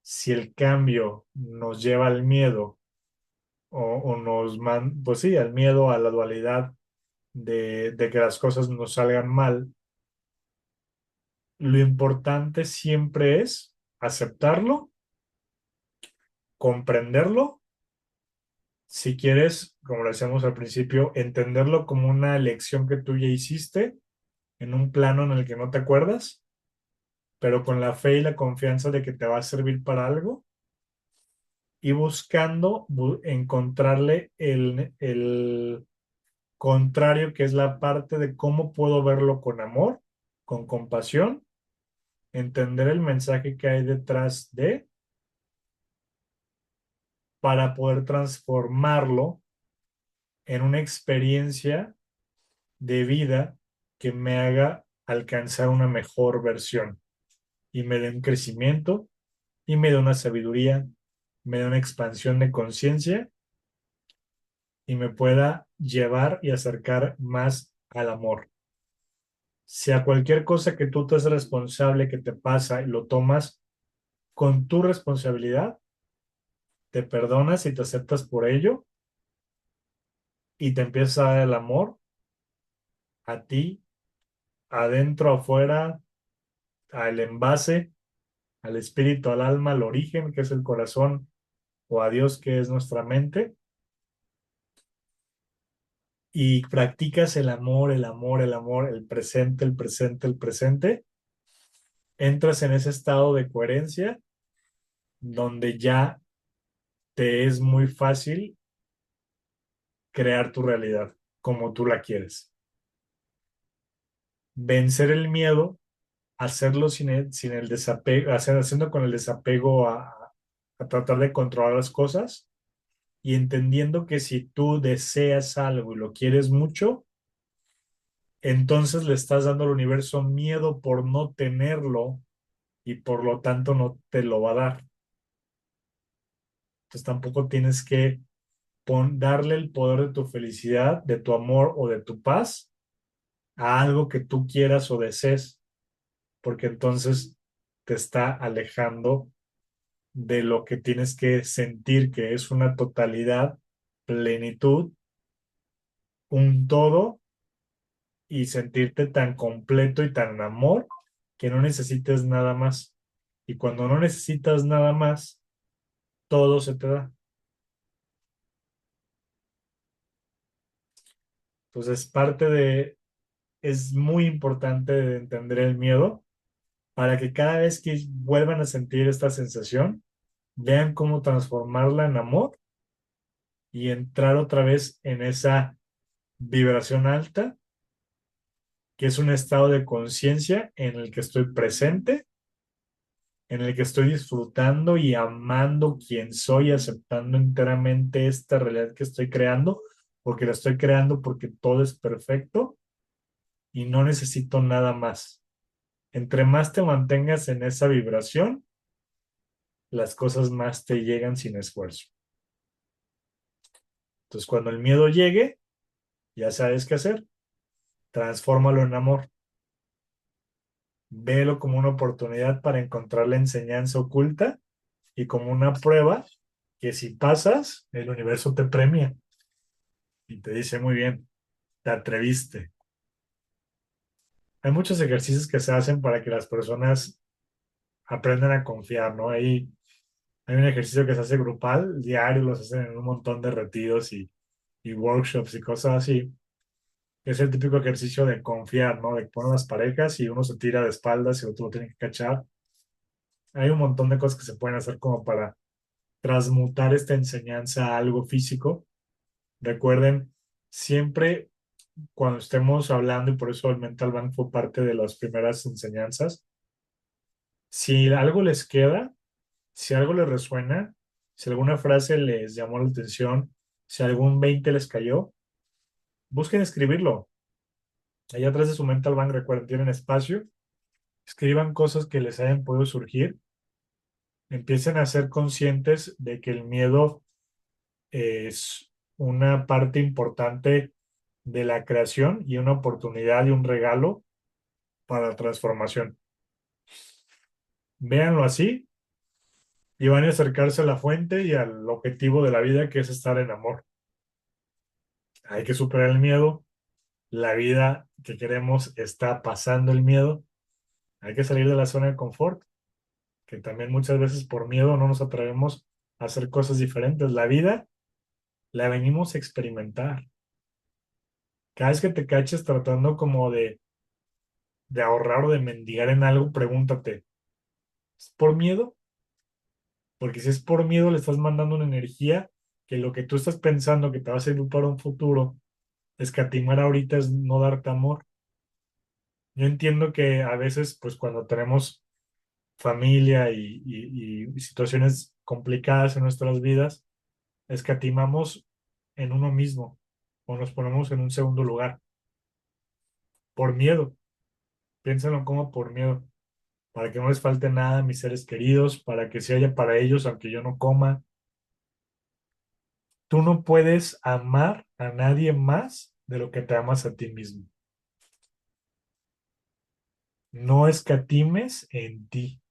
si el cambio nos lleva al miedo o nos man, pues sí, al miedo, a la dualidad de que las cosas nos salgan mal, lo importante siempre es aceptarlo, comprenderlo, si quieres, como lo decíamos al principio, entenderlo como una lección que tú ya hiciste en un plano en el que no te acuerdas, pero con la fe y la confianza de que te va a servir para algo y buscando encontrarle el contrario, que es la parte de cómo puedo verlo con amor, con compasión, entender el mensaje que hay detrás de, para poder transformarlo en una experiencia de vida que me haga alcanzar una mejor versión y me dé un crecimiento y me dé una sabiduría, me dé una expansión de conciencia y me pueda llevar y acercar más al amor. Si a cualquier cosa que tú te es responsable que te pasa y lo tomas con tu responsabilidad, te perdonas y te aceptas por ello y te empieza a dar el amor a ti, adentro, afuera, al envase, al espíritu, al alma, al origen, que es el corazón, o a Dios, que es nuestra mente, y practicas el amor, el amor, el amor, el presente, el presente, el presente, entras en ese estado de coherencia donde ya te es muy fácil crear tu realidad como tú la quieres. Vencer el miedo, hacerlo sin el desapego, haciendo con el desapego a tratar de controlar las cosas y entendiendo que si tú deseas algo y lo quieres mucho, entonces le estás dando al universo miedo por no tenerlo y por lo tanto no te lo va a dar. Entonces tampoco tienes que darle el poder de tu felicidad, de tu amor o de tu paz a algo que tú quieras o desees, porque entonces te está alejando de lo que tienes que sentir que es una totalidad, plenitud, un todo y sentirte tan completo y tan en amor que no necesites nada más. Y cuando no necesitas nada más, todo se te da. Entonces, es muy importante de entender el miedo para que cada vez que vuelvan a sentir esta sensación, vean cómo transformarla en amor y entrar otra vez en esa vibración alta, que es un estado de conciencia en el que estoy presente, en el que estoy disfrutando y amando quien soy, aceptando enteramente esta realidad que estoy creando, porque la estoy creando porque todo es perfecto y no necesito nada más. Entre más te mantengas en esa vibración, las cosas más te llegan sin esfuerzo. Entonces, cuando el miedo llegue, ya sabes qué hacer. Transfórmalo en amor. Velo como una oportunidad para encontrar la enseñanza oculta y como una prueba que si pasas, el universo te premia y te dice, muy bien, te atreviste. Hay muchos ejercicios que se hacen para que las personas aprendan a confiar, ¿no? Hay un ejercicio que se hace grupal, diario, los hacen en un montón de retiros y workshops y cosas así. Es el típico ejercicio de confiar, ¿no? De poner las parejas y uno se tira de espaldas y otro lo tiene que cachar. Hay un montón de cosas que se pueden hacer como para transmutar esta enseñanza a algo físico. Recuerden, siempre cuando estemos hablando, y por eso el Mental Bank fue parte de las primeras enseñanzas, si algo les queda, si algo les resuena, si alguna frase les llamó la atención, si algún 20 les cayó, busquen escribirlo. Allá atrás de su Mental Bank, recuerden, tienen espacio, escriban cosas que les hayan podido surgir, empiecen a ser conscientes de que el miedo es una parte importante de la creación y una oportunidad y un regalo para la transformación. Véanlo así y van a acercarse a la fuente y al objetivo de la vida, que es estar en amor. Hay que superar el miedo. La vida que queremos está pasando el miedo. Hay que salir de la zona de confort, que también muchas veces por miedo no nos atrevemos a hacer cosas diferentes. La vida la venimos a experimentar. Cada vez que te caches tratando como de ahorrar o de mendigar en algo, pregúntate, ¿es por miedo? Porque si es por miedo, le estás mandando una energía que lo que tú estás pensando que te va a servir para un futuro, escatimar ahorita es no darte amor. Yo entiendo que a veces, pues cuando tenemos familia y situaciones complicadas en nuestras vidas, escatimamos en uno mismo o nos ponemos en un segundo lugar por miedo. Piénsenlo como por miedo, para que no les falte nada a mis seres queridos, para que se haya para ellos, aunque yo no coma. Tú no puedes amar a nadie más de lo que te amas a ti mismo. No escatimes en ti.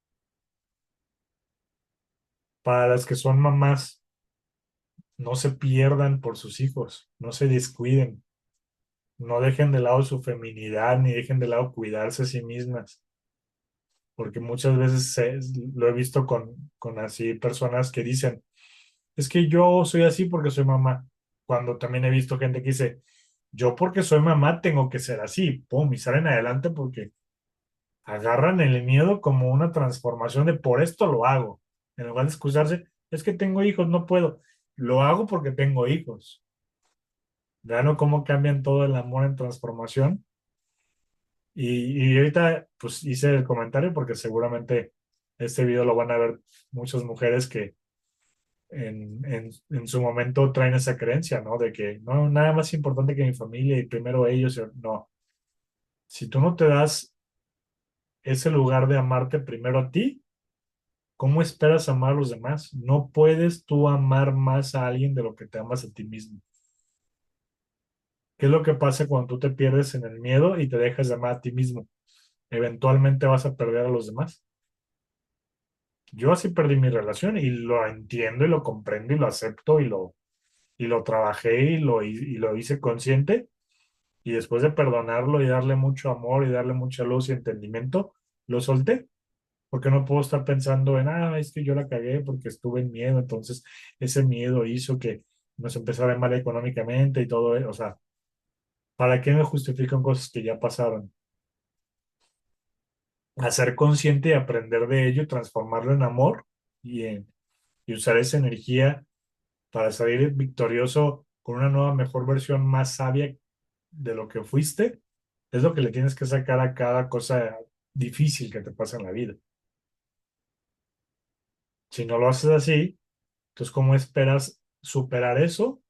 Para las que son mamás, no se pierdan por sus hijos, no se descuiden, no dejen de lado su feminidad ni dejen de lado cuidarse a sí mismas, porque muchas veces lo he visto con así personas que dicen, es que yo soy así porque soy mamá, cuando también he visto gente que dice, yo porque soy mamá tengo que ser así, pum, y salen adelante porque agarran el miedo como una transformación de por esto lo hago. En lugar de excusarse, es que tengo hijos, no puedo. Lo hago porque tengo hijos. Vean cómo cambian todo el amor en transformación. Y ahorita pues hice el comentario porque seguramente este video lo van a ver muchas mujeres que en su momento traen esa creencia, ¿no? De que no, nada más importante que mi familia y primero ellos. No, si tú no te das ese lugar de amarte primero a ti, ¿cómo esperas amar a los demás? No puedes tú amar más a alguien de lo que te amas a ti mismo. ¿Qué es lo que pasa cuando tú te pierdes en el miedo y te dejas de amar a ti mismo? Eventualmente vas a perder a los demás. Yo así perdí mi relación y lo entiendo y lo comprendo y lo acepto y lo trabajé y lo hice consciente. Y después de perdonarlo y darle mucho amor y darle mucha luz y entendimiento, lo solté. Porque no puedo estar pensando en, es que yo la cagué porque estuve en miedo, entonces ese miedo hizo que nos empezara a ir mal económicamente y todo eso. O sea, ¿para qué me justifican cosas que ya pasaron? A ser consciente y aprender de ello, transformarlo en amor y usar esa energía para salir victorioso con una nueva, mejor versión más sabia de lo que fuiste, es lo que le tienes que sacar a cada cosa difícil que te pasa en la vida. Si no lo haces así, entonces, ¿cómo esperas superar eso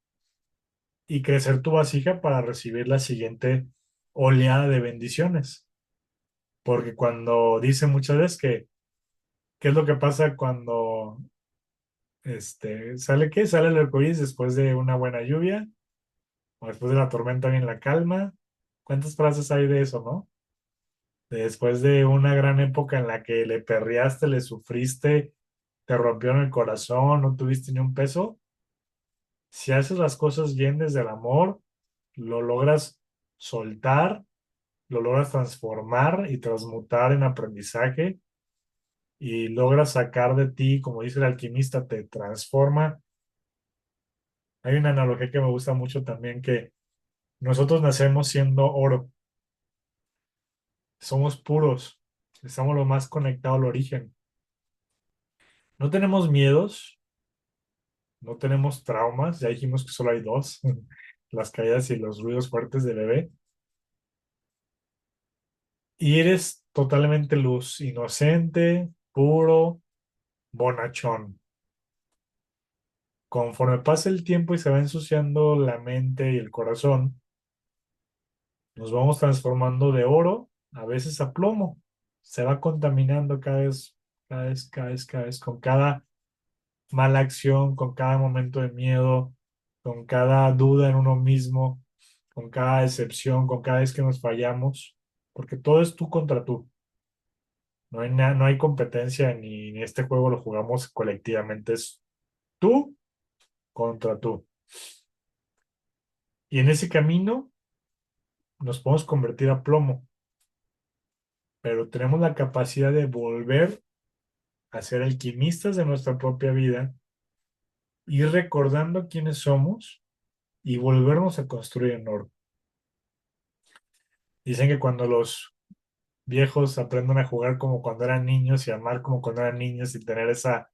y crecer tu vasija para recibir la siguiente oleada de bendiciones? Porque cuando dicen muchas veces que ¿Qué es lo que pasa cuando sale qué? Sale el arcoíris después de una buena lluvia o después de la tormenta viene la calma. ¿Cuántas frases hay de eso, no? Después de una gran época en la que le perreaste, le sufriste, te rompieron el corazón, no tuviste ni un peso. Si haces las cosas bien desde el amor, lo logras soltar, lo logras transformar y transmutar en aprendizaje y logras sacar de ti, como dice el alquimista, te transforma. Hay una analogía que me gusta mucho también, que nosotros nacemos siendo oro, somos puros, estamos lo más conectado al origen. No tenemos miedos, no tenemos traumas, ya dijimos que solo hay dos, las caídas y los ruidos fuertes de bebé. Y eres totalmente luz, inocente, puro, bonachón. Conforme pasa el tiempo y se va ensuciando la mente y el corazón, nos vamos transformando de oro, a veces a plomo. Se va contaminando cada vez, con cada mala acción, con cada momento de miedo, con cada duda en uno mismo, con cada decepción, con cada vez que nos fallamos, porque todo es tú contra tú. No hay competencia ni este juego lo jugamos colectivamente, es tú contra tú. Y en ese camino nos podemos convertir a plomo, pero tenemos la capacidad de volver a ser alquimistas de nuestra propia vida, ir recordando quiénes somos y volvernos a construir en oro. Dicen que cuando los viejos aprenden a jugar como cuando eran niños y amar como cuando eran niños y tener esas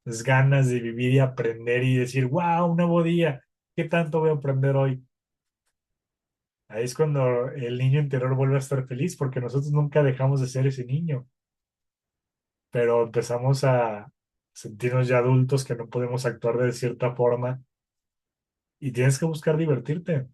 ganas de vivir y aprender y decir, wow, un nuevo día, ¿qué tanto voy a aprender hoy? Ahí es cuando el niño interior vuelve a estar feliz porque nosotros nunca dejamos de ser ese niño, pero empezamos a sentirnos ya adultos que no podemos actuar de cierta forma y tienes que buscar divertirte.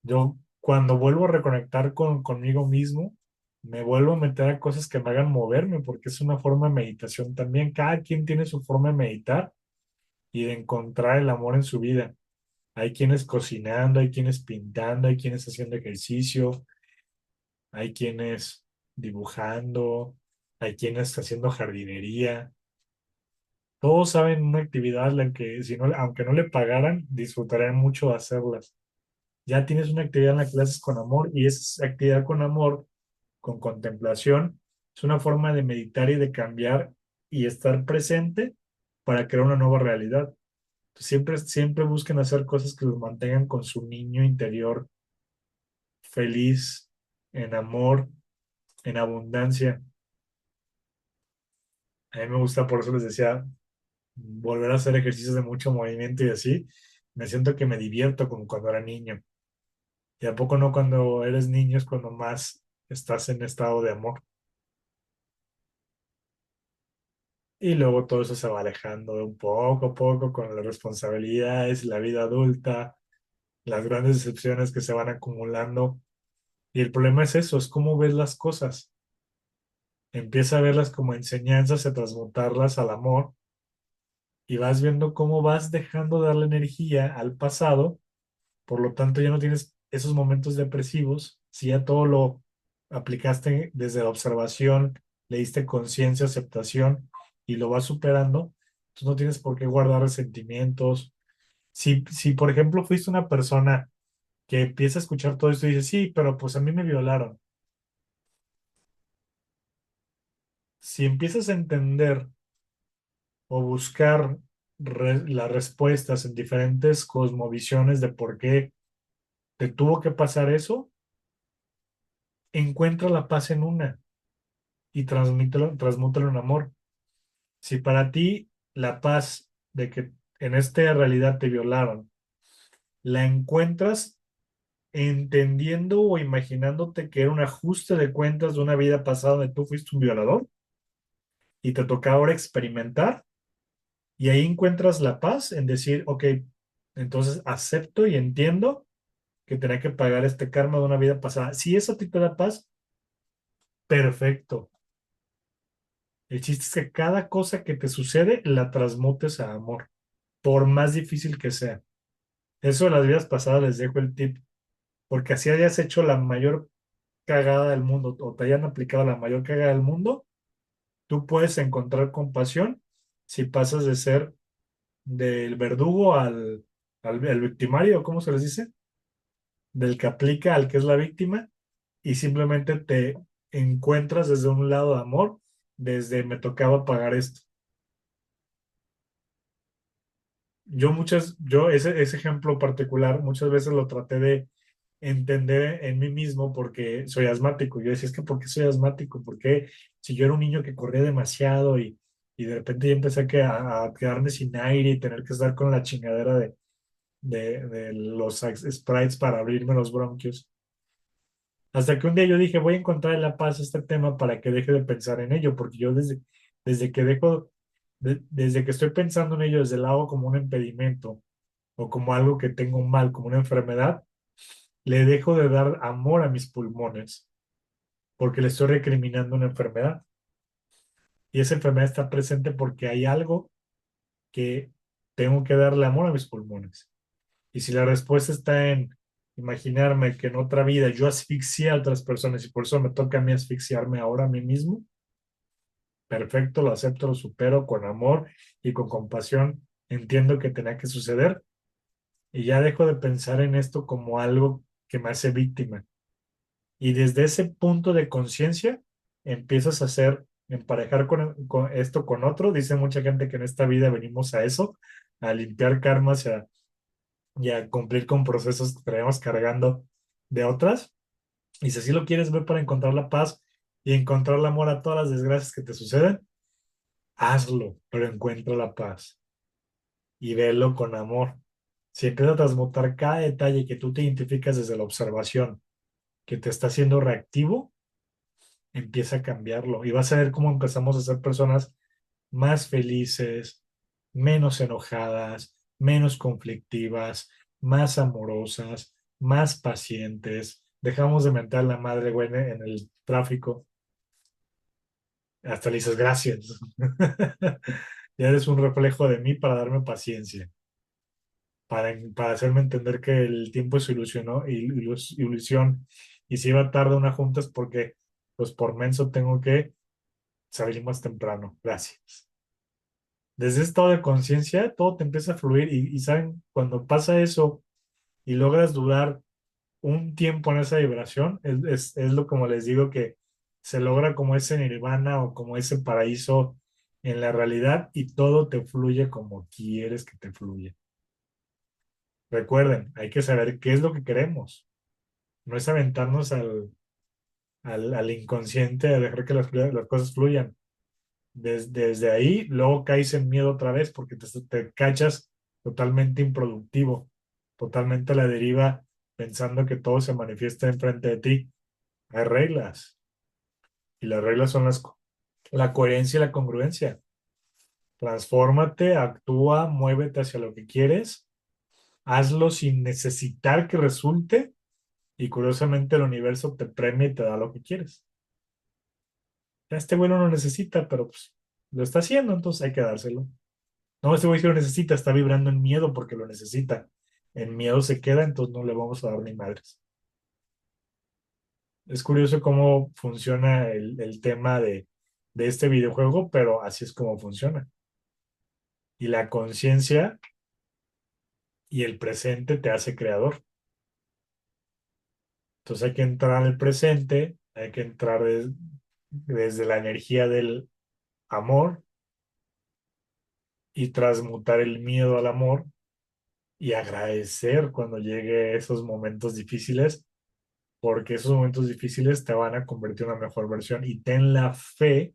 Yo cuando vuelvo a reconectar conmigo mismo, me vuelvo a meter a cosas que me hagan moverme porque es una forma de meditación también. Cada quien tiene su forma de meditar y de encontrar el amor en su vida. Hay quienes cocinando, hay quienes pintando, hay quienes haciendo ejercicio, hay quienes dibujando, hay quienes haciendo jardinería. Todos saben una actividad en la que, si no, aunque no le pagaran, disfrutarían mucho de hacerlas. Ya tienes una actividad en la que la haces con amor y esa actividad con amor, con contemplación, es una forma de meditar y de cambiar y estar presente para crear una nueva realidad. Siempre busquen hacer cosas que los mantengan con su niño interior feliz, en amor, en abundancia. A mí me gusta, por eso les decía, volver a hacer ejercicios de mucho movimiento y así. Me siento que me divierto como cuando era niño. ¿Y a poco no cuando eres niño es cuando más estás en estado de amor? Y luego todo eso se va alejando de un poco a poco con las responsabilidades, la vida adulta, las grandes decepciones que se van acumulando. Y el problema es eso, es cómo ves las cosas. Empieza a verlas como enseñanzas, a transmutarlas al amor y vas viendo cómo vas dejando de darle energía al pasado. Por lo tanto, ya no tienes esos momentos depresivos. Si ya todo lo aplicaste desde la observación, le diste conciencia, aceptación y lo vas superando, tú no tienes por qué guardar resentimientos. Si, por ejemplo, fuiste una persona que empieza a escuchar todo esto y dice, sí, pero pues a mí me violaron. Si empiezas a entender o buscar las respuestas en diferentes cosmovisiones de por qué te tuvo que pasar eso, encuentra la paz en una y transmútalo en amor. Si para ti la paz de que en esta realidad te violaron, la encuentras entendiendo o imaginándote que era un ajuste de cuentas de una vida pasada donde tú fuiste un violador y te toca ahora experimentar y ahí encuentras la paz en decir, ok, entonces acepto y entiendo que tenía que pagar este karma de una vida pasada. Si eso a ti te da paz, perfecto. El chiste es que cada cosa que te sucede la transmutes a amor, por más difícil que sea. Eso de las vidas pasadas les dejo el tip, porque así hayas hecho la mayor cagada del mundo o te hayan aplicado la mayor cagada del mundo, tú puedes encontrar compasión si pasas de ser del verdugo al victimario, ¿cómo se les dice? Del que aplica al que es la víctima y simplemente te encuentras desde un lado de amor, desde me tocaba pagar esto. Yo ese ejemplo particular muchas veces lo traté de entender en mí mismo porque soy asmático. Yo decía, es que ¿por qué soy asmático? ¿Por qué si yo era un niño que corría demasiado y de repente ya empecé a quedarme sin aire y tener que estar con la chingadera de los sprites para abrirme los bronquios? Hasta que un día yo dije, voy a encontrar la paz a este tema para que deje de pensar en ello, porque yo desde que desde que estoy pensando en ello, desde el lado como un impedimento o como algo que tengo mal, como una enfermedad, le dejo de dar amor a mis pulmones, porque le estoy recriminando una enfermedad. Y esa enfermedad está presente porque hay algo que tengo que darle amor a mis pulmones. Y si la respuesta está en imaginarme que en otra vida yo asfixié a otras personas y por eso me toca a mí asfixiarme ahora a mí mismo, perfecto, lo acepto, lo supero con amor y con compasión. Entiendo que tenía que suceder y ya dejo de pensar en esto como algo que me hace víctima. Y desde ese punto de conciencia empiezas a hacer, emparejar con esto con otro. Dice mucha gente que en esta vida venimos a eso, a limpiar karmas y a cumplir con procesos que traemos cargando de otras. Y si así lo quieres ver para encontrar la paz y encontrar el amor a todas las desgracias que te suceden, hazlo, pero encuentra la paz y velo con amor. Si empiezas a transmutar cada detalle que tú te identificas desde la observación que te está haciendo reactivo, empieza a cambiarlo y vas a ver cómo empezamos a ser personas más felices, menos enojadas, menos conflictivas, más amorosas, más pacientes. Dejamos de mentar la madre, güey, en el tráfico. Hasta le dices gracias. Ya eres un reflejo de mí para darme paciencia, para hacerme entender que el tiempo es ilusión, ¿no? Ilusión. Y si iba tarde a una junta es porque, pues por menso tengo que salir más temprano. Gracias. Desde ese estado de conciencia, todo te empieza a fluir y saben, cuando pasa eso y logras durar un tiempo en esa vibración, es lo como les digo que se logra como ese nirvana o como ese paraíso en la realidad y todo te fluye como quieres que te fluya. Recuerden, hay que saber qué es lo que queremos. No es aventarnos al inconsciente a dejar que las cosas fluyan. Desde ahí, luego caes en miedo otra vez porque te cachas totalmente improductivo, totalmente a la deriva, pensando que todo se manifiesta enfrente de ti. Hay reglas y las reglas son la coherencia y la congruencia. Transfórmate, actúa, muévete hacia lo que quieres, hazlo sin necesitar que resulte y curiosamente el universo te premia y te da lo que quieres. Este güey no lo necesita, pero pues lo está haciendo, entonces hay que dárselo. No, este güey sí lo necesita, está vibrando en miedo porque lo necesita. En miedo se queda, entonces no le vamos a dar ni madres. Es curioso cómo funciona el tema de este videojuego, pero así es como funciona. Y la conciencia y el presente te hace creador. Entonces hay que entrar al presente, hay que entrar desde la energía del amor y transmutar el miedo al amor y agradecer cuando llegue esos momentos difíciles porque esos momentos difíciles te van a convertir en una mejor versión y ten la fe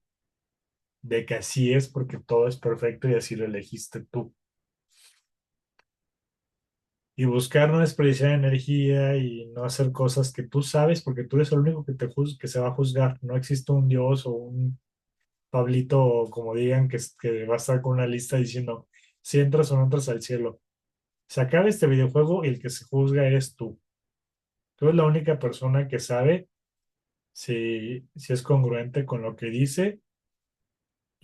de que así es porque todo es perfecto y así lo elegiste tú. Y buscar no desperdiciar energía y no hacer cosas que tú sabes porque tú eres el único que se va a juzgar. No existe un Dios o un Pablito o como digan que va a estar con una lista diciendo si entras o no entras al cielo. Se acaba este videojuego y el que se juzga eres tú. Tú eres la única persona que sabe si es congruente con lo que dice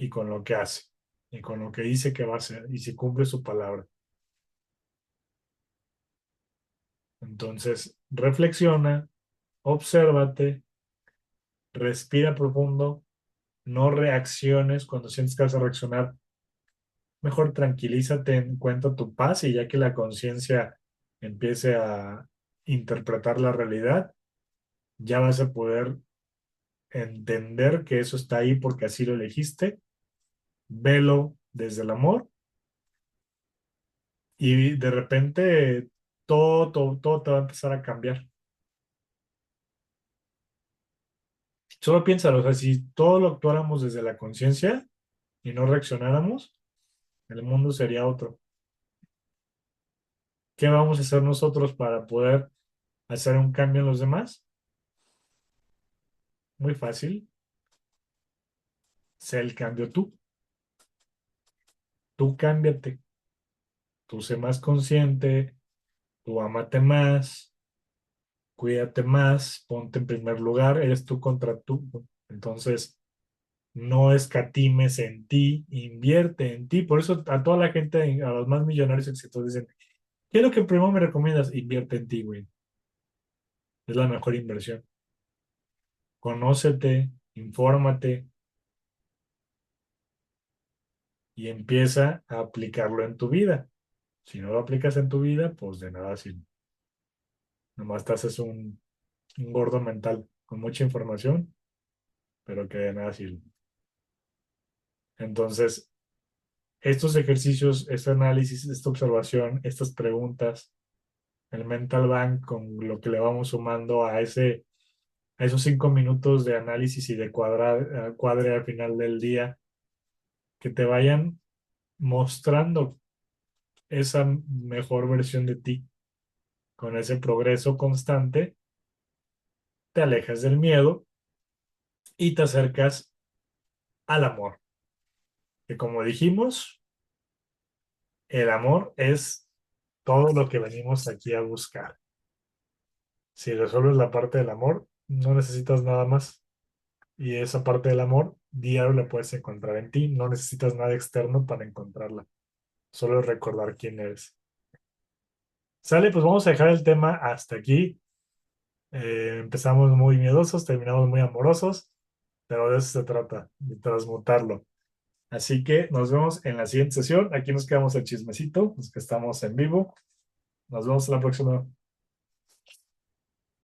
y con lo que hace, y con lo que dice que va a hacer, y si cumple su palabra. Entonces, reflexiona, obsérvate, respira profundo, no reacciones cuando sientes que vas a reaccionar. Mejor tranquilízate, encuentra tu paz y ya que la conciencia empiece a interpretar la realidad, ya vas a poder entender que eso está ahí porque así lo elegiste. Velo desde el amor y de repente todo te va a empezar a cambiar. Solo piénsalo, o sea, si todo lo actuáramos desde la conciencia y no reaccionáramos, el mundo sería otro. ¿Qué vamos a hacer nosotros para poder hacer un cambio en los demás? Muy fácil, sé el cambio tú cámbiate, tú sé más consciente, tú ámate más, cuídate más, ponte en primer lugar, eres tú contra tú. Entonces, no escatimes en ti, invierte en ti. Por eso a toda la gente, a los más millonarios exitosos dicen, ¿qué es lo que primero me recomiendas? Invierte en ti, güey. Es la mejor inversión. Conócete, infórmate y empieza a aplicarlo en tu vida. Si no lo aplicas en tu vida, pues de nada sirve. Nomás te haces un gordo mental con mucha información, pero que de nada sirve. Entonces, estos ejercicios, este análisis, esta observación, estas preguntas, el mental bank con lo que le vamos sumando a esos 5 minutos de análisis y de cuadre al final del día, que te vayan mostrando esa mejor versión de ti. Con ese progreso constante, te alejas del miedo y te acercas al amor. Que como dijimos, el amor es todo lo que venimos aquí a buscar. Si resuelves la parte del amor, no necesitas nada más. Y esa parte del amor, diario la puedes encontrar en ti. No necesitas nada externo para encontrarla. Solo recordar quién eres. Sale, pues vamos a dejar el tema hasta aquí. Empezamos muy miedosos, terminamos muy amorosos, pero de eso se trata, de transmutarlo. Así que nos vemos en la siguiente sesión. Aquí nos quedamos el chismecito, los que estamos en vivo. Nos vemos la próxima.